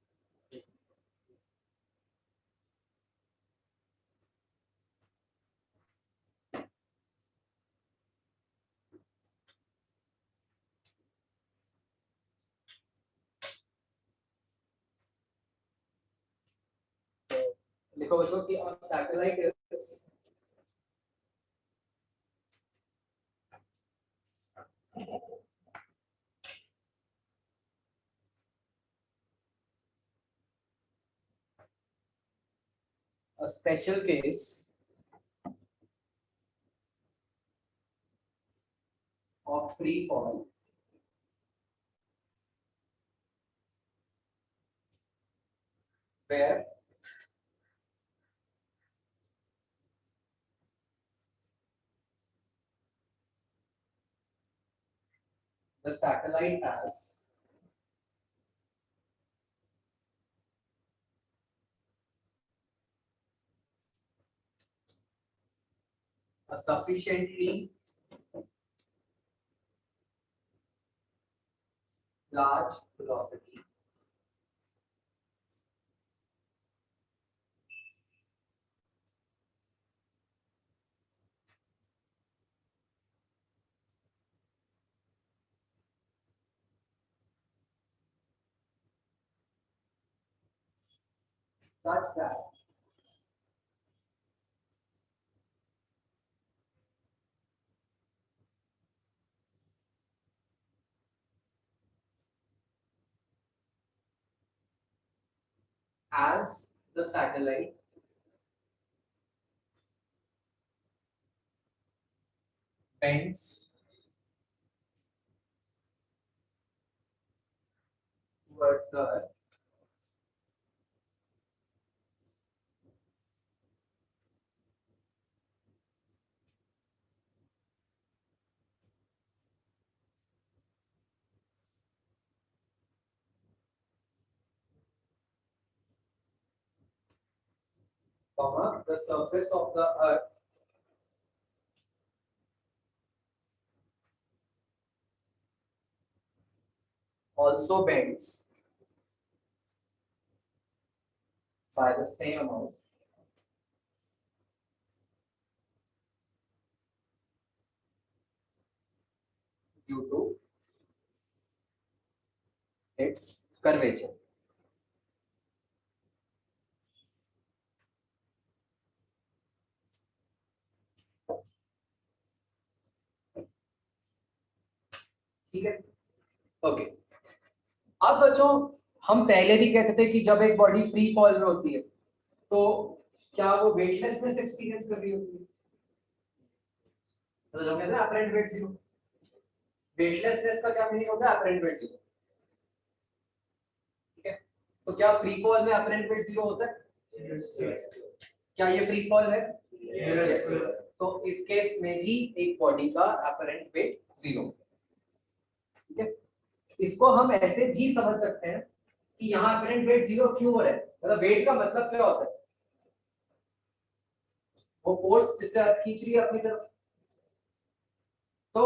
लिखो बच्चों कि satellite is a special case of free fall where the satellite has a sufficiently large velocity such that as the satellite bends towards the earth, the surface of the earth also bends by the same amount due to its curvature. ठीक है okay अब बच्चों हम पहले भी कहते थे कि जब एक बॉडी फ्री फॉल में होती है तो क्या वो वेटलेसनेस एक्सपीरियंस कर रही होती है तो जो कहते हैं अपरेंट वेट जीरो वेटलेसनेस का क्या मीनिंग होता है अपरेंट वेट जीरो ठीक है तो क्या फ्री फॉल में अपरेंट वेट जीरो होता है क्या ये फ्री फॉल है yes. तो इस केस में भी एक बॉडी का अपरेंट वेट जीरो ठीक है इसको हम ऐसे भी समझ सकते हैं कि यहाँ अपरेंट वेट जीरो क्यों हो रहा है मतलब वेट का मतलब क्या होता है वो फोर्स जिससे अर्थ खींच रही है अपनी तरफ तो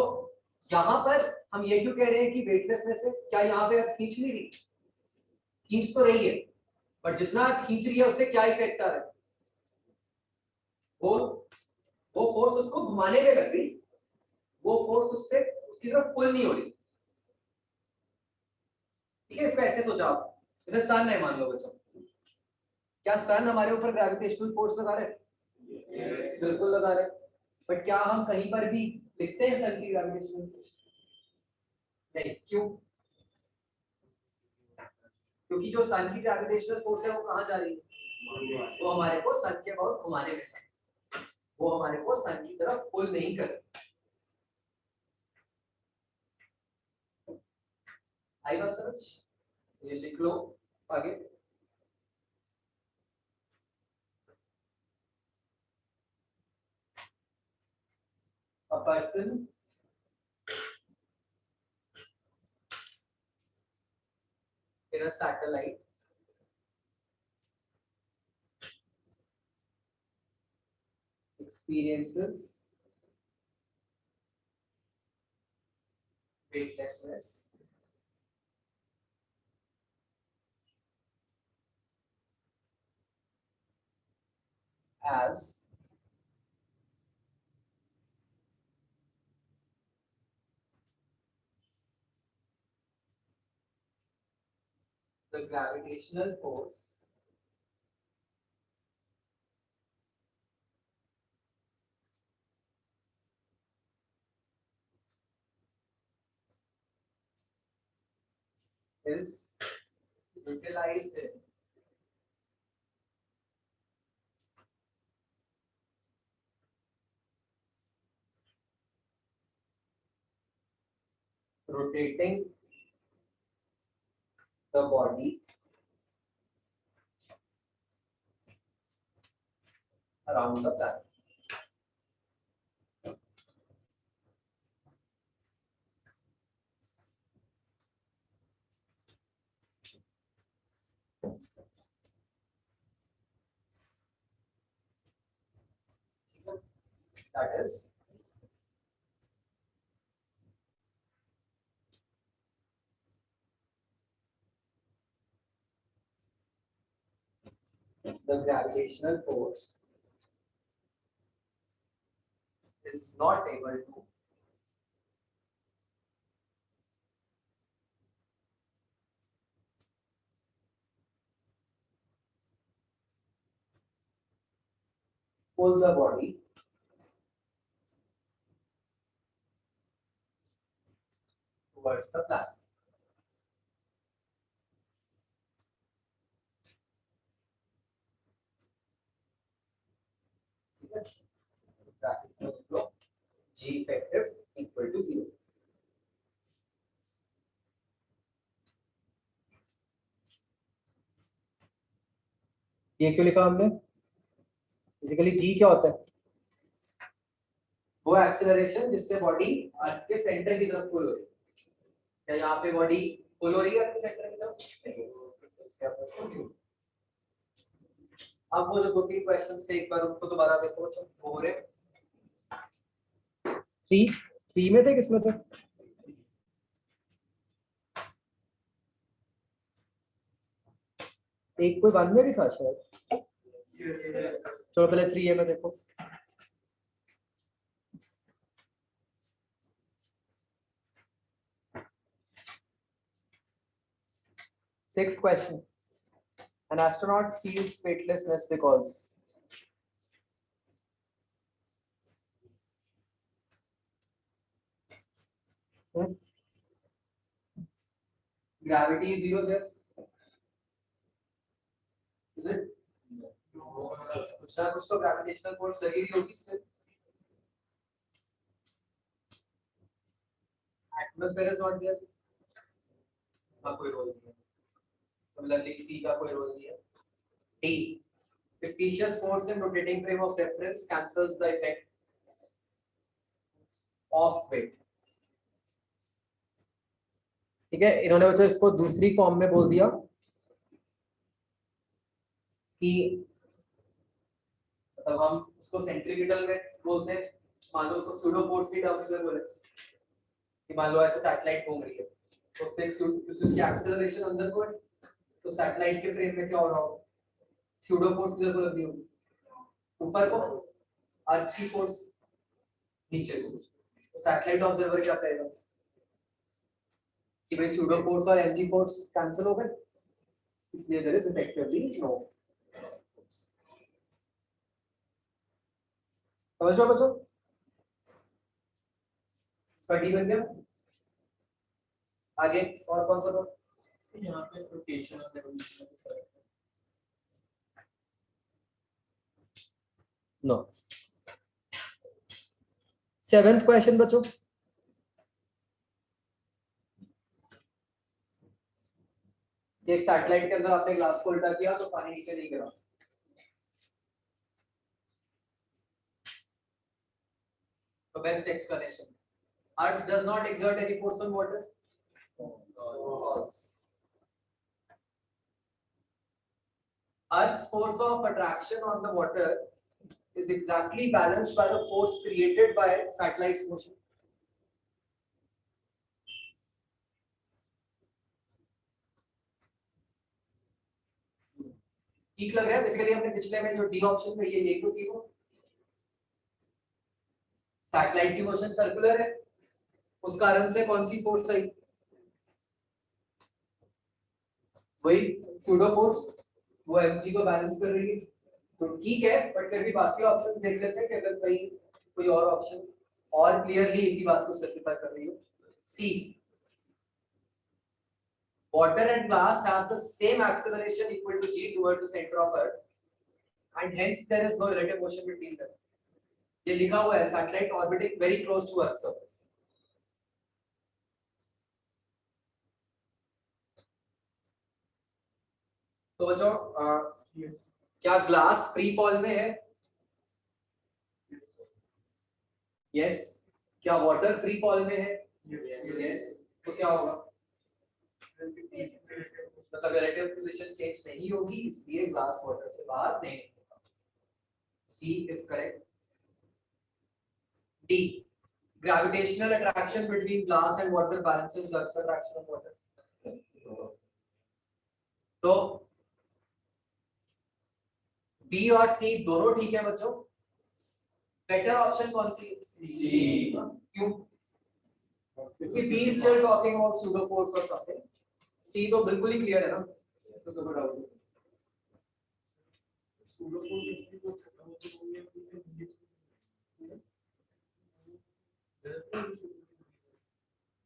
यहाँ पर हम ये क्यों कह रहे हैं कि वेटलेसनेस है क्या यहाँ पे अर्थ खींच नहीं रही खींच तो रही है पर जितना अर्थ खींच रही है उससे क्या इफेक्ट आ रहा है वो फोर्स उसको घुमाने में लग रही वो फोर्स उससे उसकी तरफ पुल नहीं हो रही ठीक है इसको ऐसे सोचा आप जैसे सन है मान लो बच्चों क्या सन हमारे ऊपर ग्रेविटेशनल फोर्स लगा रहे हैं बिल्कुल लगा रहे हैं बट क्या हम कहीं पर भी लिखते हैं सन की ग्रेविटेशनल फोर्स? नहीं, क्यों? क्योंकि जो सन की ग्रेविटेशनल फोर्स है वो कहाँ जा रही है? वो हमारे को सन के अबाउट घुमाने में जा, वो हमारे को सन की तरफ पुल नहीं कर रही। आई बात समझ? ये लिख लो आगे। A person in a satellite experiences weightlessness as the gravitational force is utilized in rotating the body around the planet. That is the gravitational force is not able to pull the body towards the planet. G effective equal to 0. ये क्यों लिखा हमने? Basically जी क्या होता है? वो acceleration जिससे body earth के सेंटर की तरफ पुल हो रही है। क्या यहाँ पे बॉडी पुल हो रही है अर्थ के सेंटर की तरफ? अब वो जो 2-3 क्वेश्चंस थे एक बार उनको दोबारा देखो। अच्छा वो हो रहे 3 में थे, किसमें थे? एक कोई 1 में भी था शायद। चलो पहले 3A में देखो। Sixth question. An astronaut feels weightlessness because gravity is 0 there. Is it? कुछ ना कुछ तो gravitational force लगी रही होगी इससे। Atmosphere is not there. का कोई रोल नहीं है। Similarly, C का कोई रोल नहीं है। D. Fictitious force in rotating frame of reference cancels the effect of weight. ठीक है, इन्होंने बच्चों इसको दूसरी फॉर्म में बोल दिया कि मतलब हम उसको सेंट्रीपिटल में बोलते हैं। मान लो उसको सूडो फोर्स की टर्म्स में बोले कि मान लो ऐसे सैटेलाइट घूम रही है तो उसमें उसकी एक्सेलरेशन अंदर को है तो सैटेलाइट के फ्रेम में क्या हो रहा होगा? सूडो फोर्स किधर को लग रही होगी? ऊपर को। अर्थ की फोर्स नीचे को। तो सैटेलाइट ऑब्जर्वर क्या करेगा कि भाई सूडो फोर्स और एलजी फोर्स कैंसिल हो गए, इसलिए देयर इज इफेक्टिवली नो। समझ लो बच्चों? इसका डी बन गया। आगे और कौन सा था? यहाँ पे रोटेशन और रेवोल्यूशन में फर्क है। नो। 7th क्वेश्चन बच्चों, एक सैटेलाइट के अंदर आपने ग्लास को उल्टा किया तो पानी नीचे नहीं गिरा। तो best explanation, earth does not exert any force on water. Earth's force of attraction on the water is exactly balanced by the force created by satellite's motion. ठीक लग रहा है? बेसिकली हमने पिछले में जो डी ऑप्शन में ये तो थी वो सैटेलाइट की मोशन सर्कुलर है, उस कारण से कौन सी फोर्स आई? वही सूडो फोर्स, वो mg को बैलेंस कर रही है। तो ठीक है, बट फिर भी बाकी ऑप्शन देख लेते हैं कि अगर कहीं कोई और ऑप्शन और क्लियरली इसी बात को स्पेसिफाई कर रही हो। सी, water and glass have the same acceleration equal to g towards the center of earth and hence there is no relative motion between them. ये लिखा हुआ है satellite orbiting very close to earth surface. तो बच्चों क्या glass free fall में है? Yes. क्या वाटर फ्री फॉल में है? यस। तो क्या होगा? मतलब रिलेटिव पोजीशन चेंज नहीं होगी, इसलिए ग्लास वाटर से बाहर नहीं निकलेगा। C is correct. D, gravitational attraction between glass and water balances Earth's attraction of water. तो बी और सी दोनों ठीक है बच्चों। बेटर ऑप्शन कौन सी? सी। क्यों? क्योंकि B is still talking about pseudo force और समथिंग। सी तो बिल्कुल ही क्लियर है ना, तो कोई डाउट नहीं। सूडो फोर्स इसकी को खत्म होती है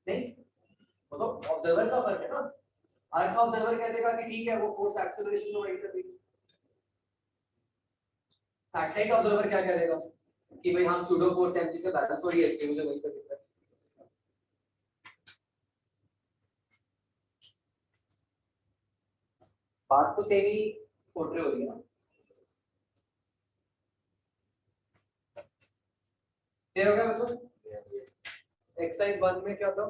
नहीं, वो तो ऑब्जर्वर का फर्क है ना। अर्थ ऑब्जर्वर कह देगा कि ठीक है वो फोर्स एक्सेलरेशन को वेट कर रही है। सैटेलाइट ऑब्जर्वर क्या कह देगा कि भाई हाँ सूडो फोर्स mg से बैलेंस हो रही है, इसलिए मुझे वही कर दिखता है। बात तो सेम ही पोर्ट्रे हो रही है ना। क्लियर हो गया बच्चों? एक्सरसाइज 1 में क्या था?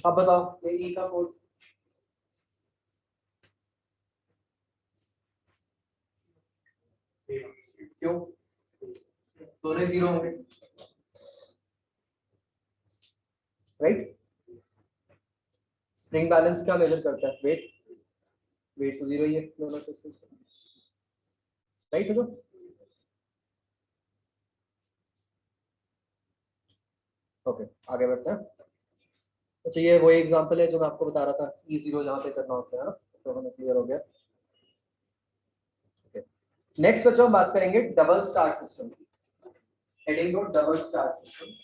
अब बताओ ये ई का कोड क्यों? दोनों जीरो होंगे, राइट? स्प्रिंग बैलेंस क्या मेजर करता है? वेट। वेट तो जीरो ही है दोनों केसेस में, राइट? तो ओके, आगे बढ़ते हैं। अच्छा, ये वही एग्जांपल है जो मैं आपको बता रहा था, E0 जहाँ पे करना होता है ना, तो हमें क्लियर हो गया। नेक्स्ट बच्चों हम बात करेंगे डबल स्टार सिस्टम की। Heading no double star system.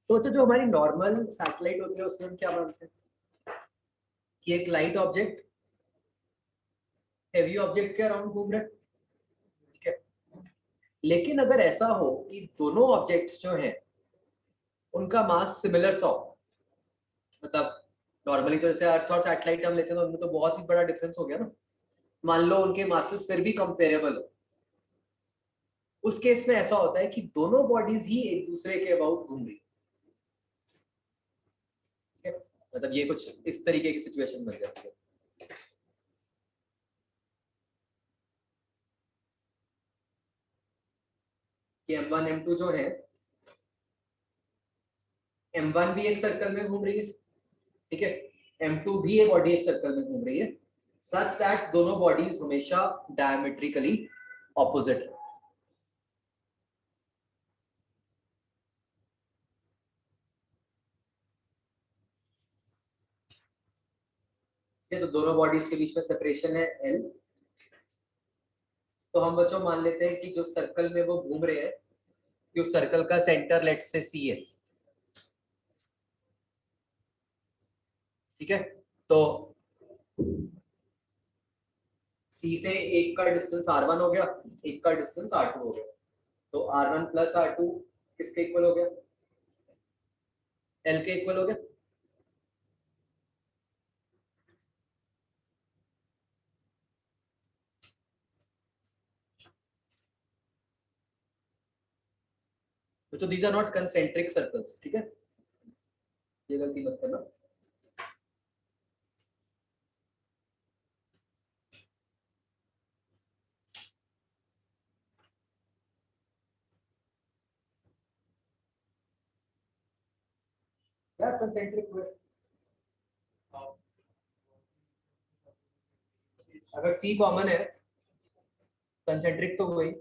तो जो हमारी नॉर्मल सैटेलाइट होती है उसमें हम क्या मानते हैं कि एक लाइट ऑब्जेक्ट हेवी ऑब्जेक्ट के अराउंड घूम रहा है, ठीक है? लेकिन अगर ऐसा हो कि दोनों ऑब्जेक्ट्स जो हैं उनका मास सिमिलर सा हो, मतलब नॉर्मली तो जैसे अर्थ और सैटेलाइट हम लेते हैं तो उनमें तो बहुत ही बड़ा डिफरेंस हो गया ना, मान लो उनके मासेस फिर भी कंपेरेबल हो, उस केस में ऐसा होता है कि दोनों बॉडीज ही एक दूसरे के अबाउट घूम रही है। मतलब ये कुछ इस तरीके की सिचुएशन बन जाती है। कि M1 M2 जो है, M1 भी एक सर्कल में घूम रही है, ठीक है, M2 भी एक बॉडी एक सर्कल में घूम रही है, सच दैट दोनों बॉडीज हमेशा डायमेट्रिकली ऑपोजिट है। तो दोनों बॉडीज के बीच में सेपरेशन है L। तो हम बच्चों मान लेते हैं कि जो सर्कल में वो घूम रहे हैं कि उस सर्कल का सेंटर लेट्स से C है, ठीक है। तो C से एक का डिस्टेंस R1 हो गया, एक का डिस्टेंस R2 हो गया, तो R1 प्लस R2 किसके इक्वल हो गया? L के इक्वल हो गया। तो these are not concentric circles, ठीक है, ये गलती मत करना। क्या concentric हुए? अगर C कॉमन है कंसेंट्रिक तो वही।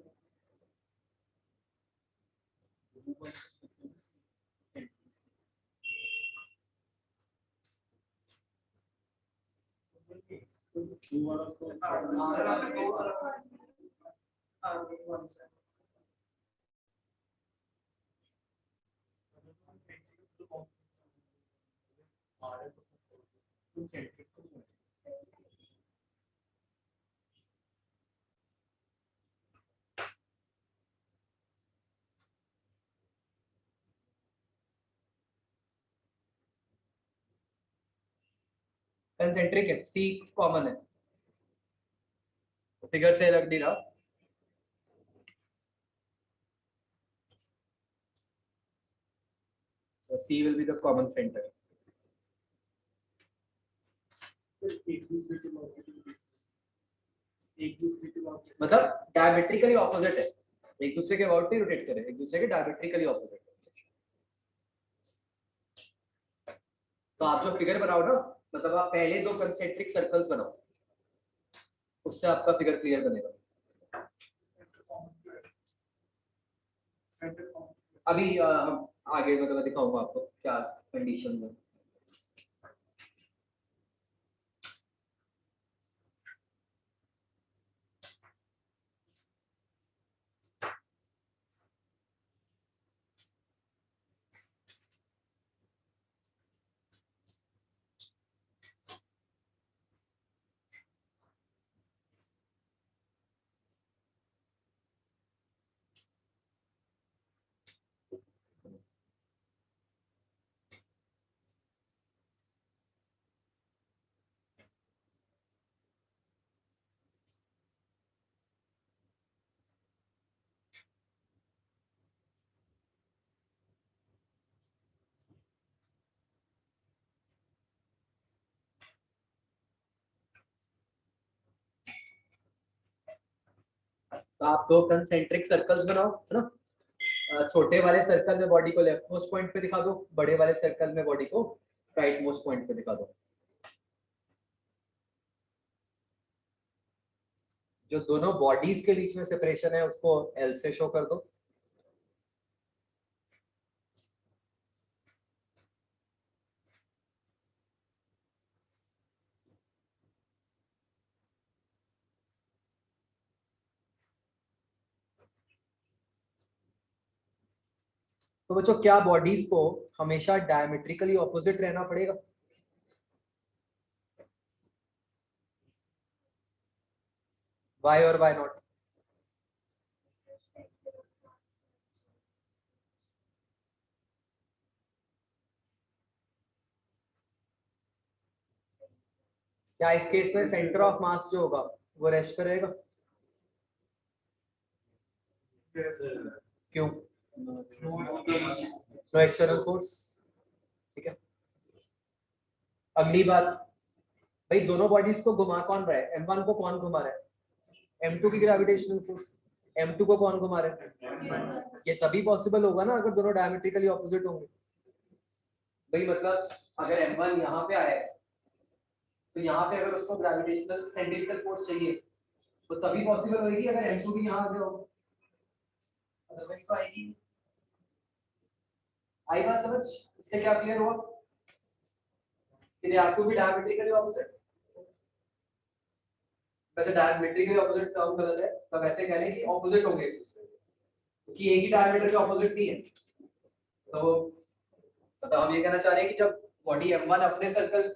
कंसेंट्रिक है, C कॉमन है, फिगर से लग नहीं रहा। So C will be the common center। मतलब डायमेट्रिकली ऑपोजिट है, एक दूसरे के अबाउट नहीं रोटेट करे, एक दूसरे के डायमेट्रिकली ऑपोजिट है। तो आप जो फिगर बनाओ ना, मतलब आप पहले दो कंसेंट्रिक सर्कल्स बनाओ, उससे आपका फिगर क्लियर बनेगा। अभी हम आगे मतलब मैं दिखाऊंगा आपको क्या कंडीशन है। तो आप दो कंसेंट्रिक सर्कल्स बनाओ, है ना। छोटे वाले सर्कल में बॉडी को लेफ्ट मोस्ट पॉइंट पे दिखा दो, बड़े वाले सर्कल में बॉडी को राइट मोस्ट पॉइंट पे दिखा दो। जो दोनों बॉडीज के बीच में सेपरेशन है उसको L से शो कर दो। तो बच्चों क्या बॉडीज को हमेशा डायमेट्रिकली ऑपोजिट रहना पड़ेगा? वाई और वाई नॉट? क्या इस केस में सेंटर ऑफ मास जो होगा वो रेस्ट पे रहेगा? क्यों? No external force. ठीक है, अगली बात, भाई दोनों बॉडीज को घुमा कौन रहा है? M1 को कौन घुमा रहा है? M2 की ग्रेविटेशनल फोर्स। M2 को कौन घुमा रहा है? ये तभी पॉसिबल होगा ना अगर दोनों डायमेट्रिकली ऑपोजिट होंगे। भाई मतलब अगर M1 यहाँ पे आया है तो यहाँ पे अगर उसको ग्रेविटेशनल सेंट्रिपिटल फोर्स चाहिए तो तभी पॉसिबल होगी अगर M2 भी यहाँ आ गया हो, अदरवाइज तो आएगी। आई बात समझ? इससे क्या क्लियर हुआ कि they have to be diametrically opposite. वैसे डायमेट्रिकली ऑपोजिट टर्म गलत है, तो वैसे कह लें कि ऑपोजिट होंगे एक दूसरे के, क्योंकि एक ही डायमीटर के ऑपोजिट नहीं है। तो मतलब हम ये कहना चाह रहे हैं कि जब बॉडी M1 अपने सर्कल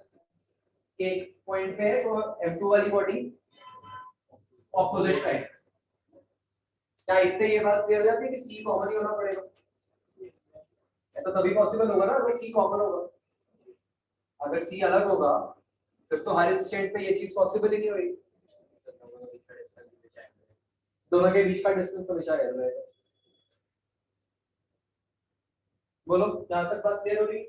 के एक पॉइंट पे है तो M2 वाली बॉडी ऑपोजिट साइड। क्या इससे ये बात क्लियर हो जाती है कि C कॉमन ही होना पड़ेगा? ऐसा तभी पॉसिबल होगा ना अगर C कॉमन होगा। अगर C अलग होगा फिर तो हर इंस्टेंट पे ये चीज पॉसिबल ही नहीं होगी। दोनों के बीच का डिस्टेंस हमेशा रहता है। बोलो, यहाँ तक बात क्लियर हो रही?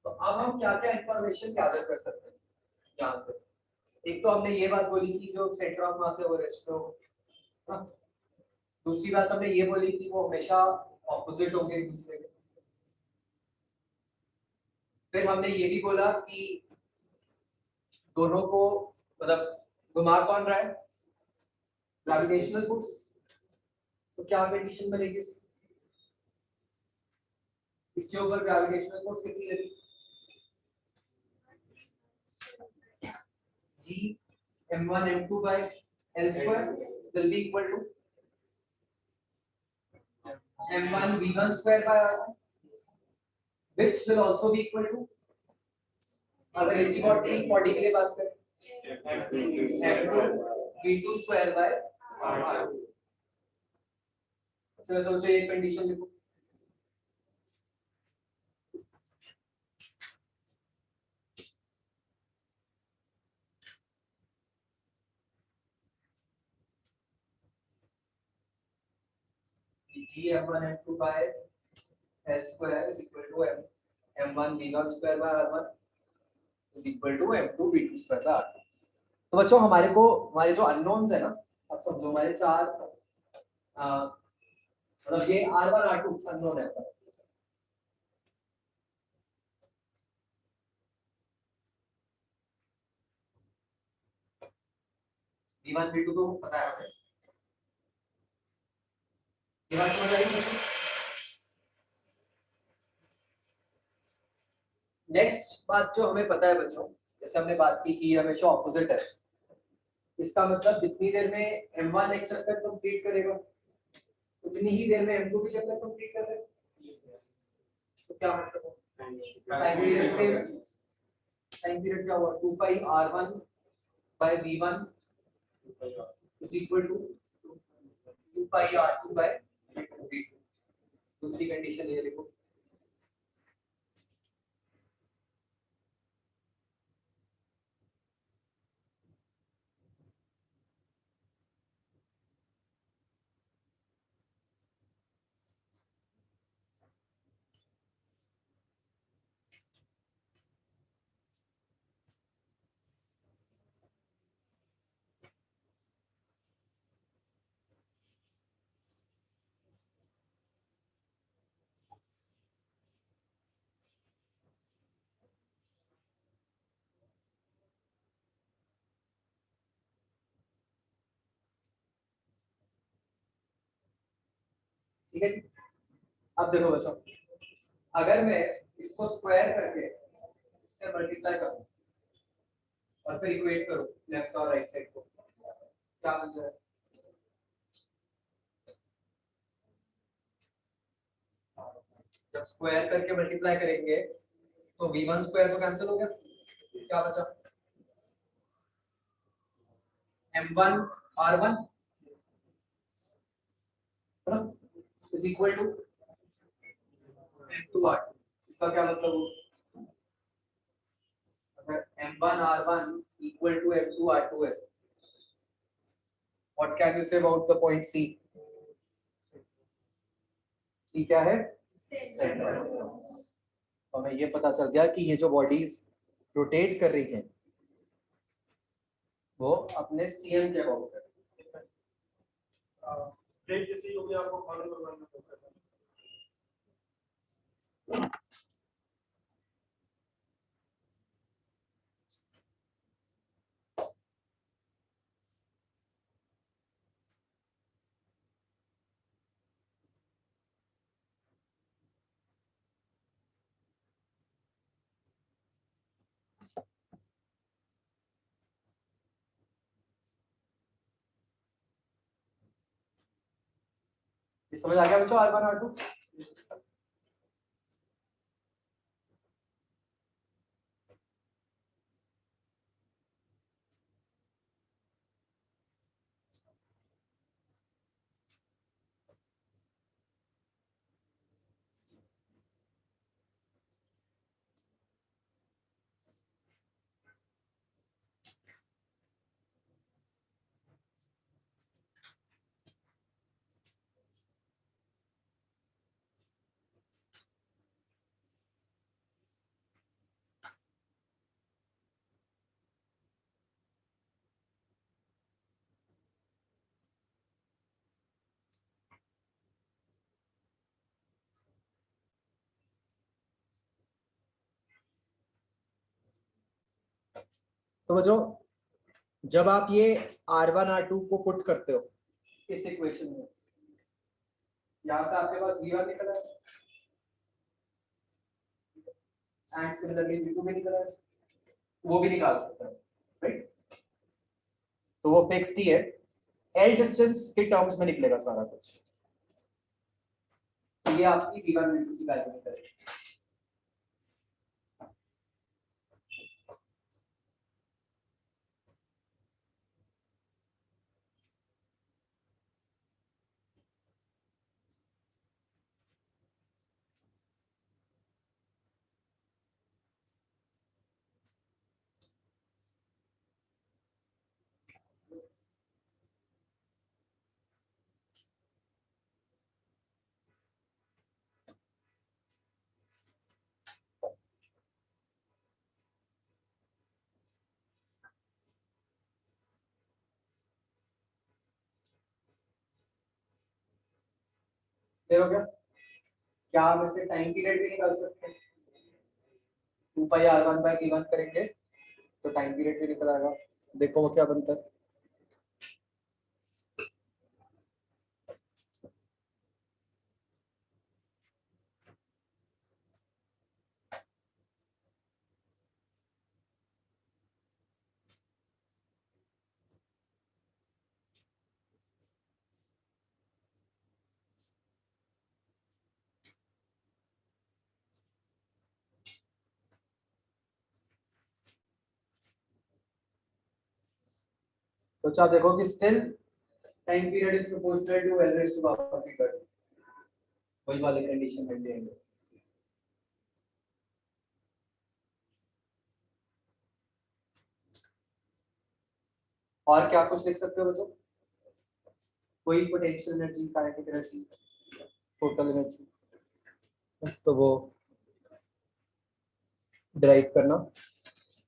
तो अब हम क्या क्या इंफॉर्मेशन गैदर कर सकते हैं यहाँ से? एक तो हमने ये बात बोली कि जो सेंटर ऑफ मास है वो रेस्ट पे हो। दूसरी बात हमने ये बोली कि वो हमेशा ऑपोजिट होंगे एक दूसरे के। फिर हमने ये भी बोला कि दोनों को मतलब घुमा कौन रहा है? Gravitational force. तो क्या कंडीशन बनेगी इसके ऊपर? ग्रेविटेशनल फोर्स कितनी लगी? G M1 M2 by L square will be equal to M1 V1 square by R1, which will also be equal to, अगर इसी बॉडी के लिए बात करें, M2 V2 square by R2। चलो तो मुझे एक कंडीशन लिखो। G M1 M2 by L square is equal to M1 V1 square by R1 is equal to M2 V2 square by R2। तो बच्चों हमारे जो अननोन्स है ना, अब समझो हमारे चार मतलब ये R1 R2 अननोन है। V1 V2 तो पता है हमें। ये बात समझ आई? नेक्स्ट बात जो हमें पता है बच्चों, जैसे हमने बात की कि हमेशा ऑपोजिट है, इसका मतलब जितनी देर में M1 एक चक्कर कंप्लीट करेगा उतनी ही देर में M2 भी चक्कर कंप्लीट कर लेगा। तो क्या मतलब टाइम पीरियड से टाइम पीरियड क्या हुआ? 2 पाई R1 by V1 is equal to 2 pi R2 by V2। दूसरी कंडीशन ये लिखो। ठीक है, अब देखो बच्चों, अगर मैं इसको स्क्वायर करके इससे मल्टीप्लाई करूं और फिर इक्वेट करूं लेफ्ट और राइट साइड को, क्या बन जाएगा? जब स्क्वायर करके मल्टीप्लाई करेंगे तो V1 स्क्वायर तो कैंसिल हो गया, क्या बचा? M1 R1 is equal to M2 R2। इसका क्या मतलब हुआ? M1 R1 equal to M2 R2 है. What can you say about the point C? C क्या है? Center. हमें ये पता चल गया कि ये जो बॉडीज रोटेट कर रही हैं वो अपने CM के अबाउट है. ब्रेक जैसी हो गया आपको फॉलो करवाना होगा. ये समझ आ गया बच्चों R1 R2? तो बच्चों जब आप ये R1 R2 को पुट करते हो इस इक्वेशन में, यहां से आपके पास V1 निकला है एंड सिमिलरली V2 भी निकला है, वो भी निकाल सकते हैं, राइट? तो वो फिक्स्ड ही है, L डिस्टेंस के टर्म्स में निकलेगा सारा कुछ. तो ये आपकी V1 V2 की वैल्यू निकलेगी. हो गया? क्या हम इसे टाइम पीरियड भी निकाल सकते हैं? 2 पाई R1 बाय V1 करेंगे तो टाइम पीरियड भी निकल आएगा. देखो वो क्या बनता है. तो अच्छा देखो कि still time period is proportional to L raise to power 3 का. वही वाली कंडीशन में देंगे. और क्या कुछ लिख सकते हो बच्चों? कोई potential energy, kinetic energy, total energy, तो वो ड्राइव करना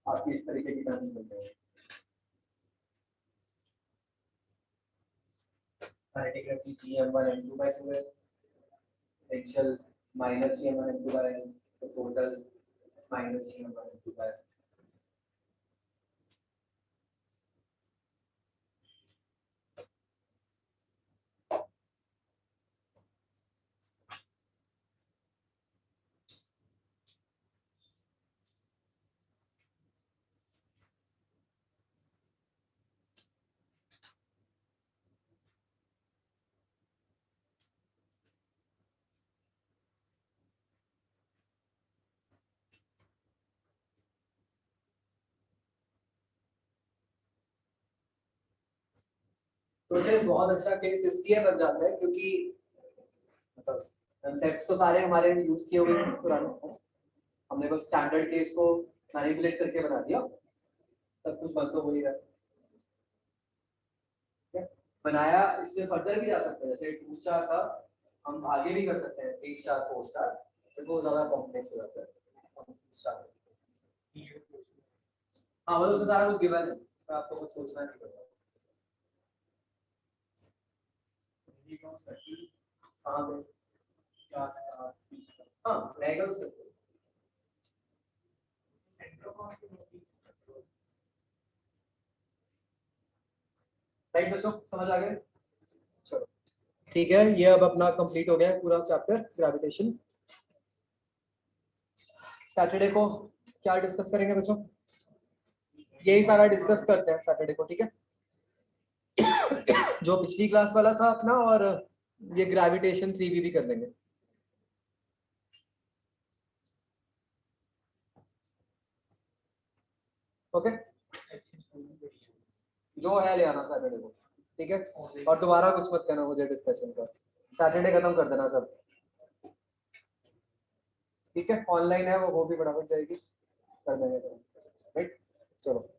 आपकी इस तरीके की टर्म्स मिलते हैं. Kinetic energy Gm1 m2 by 2 है, potential minus Gm1 m2 by n, तो total minus Gm1 m2 by n. तो मुझे बहुत अच्छा केस इसलिए बन जाता है क्योंकि मतलब कंसेप्ट्स तो सारे हमारे यूज किए हुए हैं पुराने. हमने बस स्टैंडर्ड केस को मैनिपुलेट करके बना दिया सब कुछ बंद तो हो ही रहा है। ठीक है? बनाया इससे फर्दर भी जा सकते हैं, जैसे 2 स्टार था हम आगे भी कर सकते हैं 3 स्टार 4 स्टार, तो वो ज्यादा कॉम्प्लेक्स हो जाता है। हम स्टार हाँ मतलब उसमें सारा कुछ गिवन है, इसमें आपको कुछ सोचना नहीं पड़ता। हाँ पे हाँ रहेगा तो सकते राइट बच्चों, समझ आ गए? चलो ठीक है, ये अब अपना कंप्लीट हो गया है पूरा चैप्टर ग्रेविटेशन। सैटरडे को क्या डिस्कस करेंगे बच्चों? यही सारा डिस्कस करते हैं सैटरडे को, ठीक है? जो पिछली क्लास वाला था अपना, और ये ग्रेविटेशन 3B भी कर लेंगे। ओके, जो है ले आना सैटरडे को, ठीक है? और दोबारा कुछ मत कहना मुझे डिस्कशन का, सैटरडे खत्म कर देना सब, ठीक है? ऑनलाइन है वो भी फटाफट जाएगी, कर देंगे राइट। चलो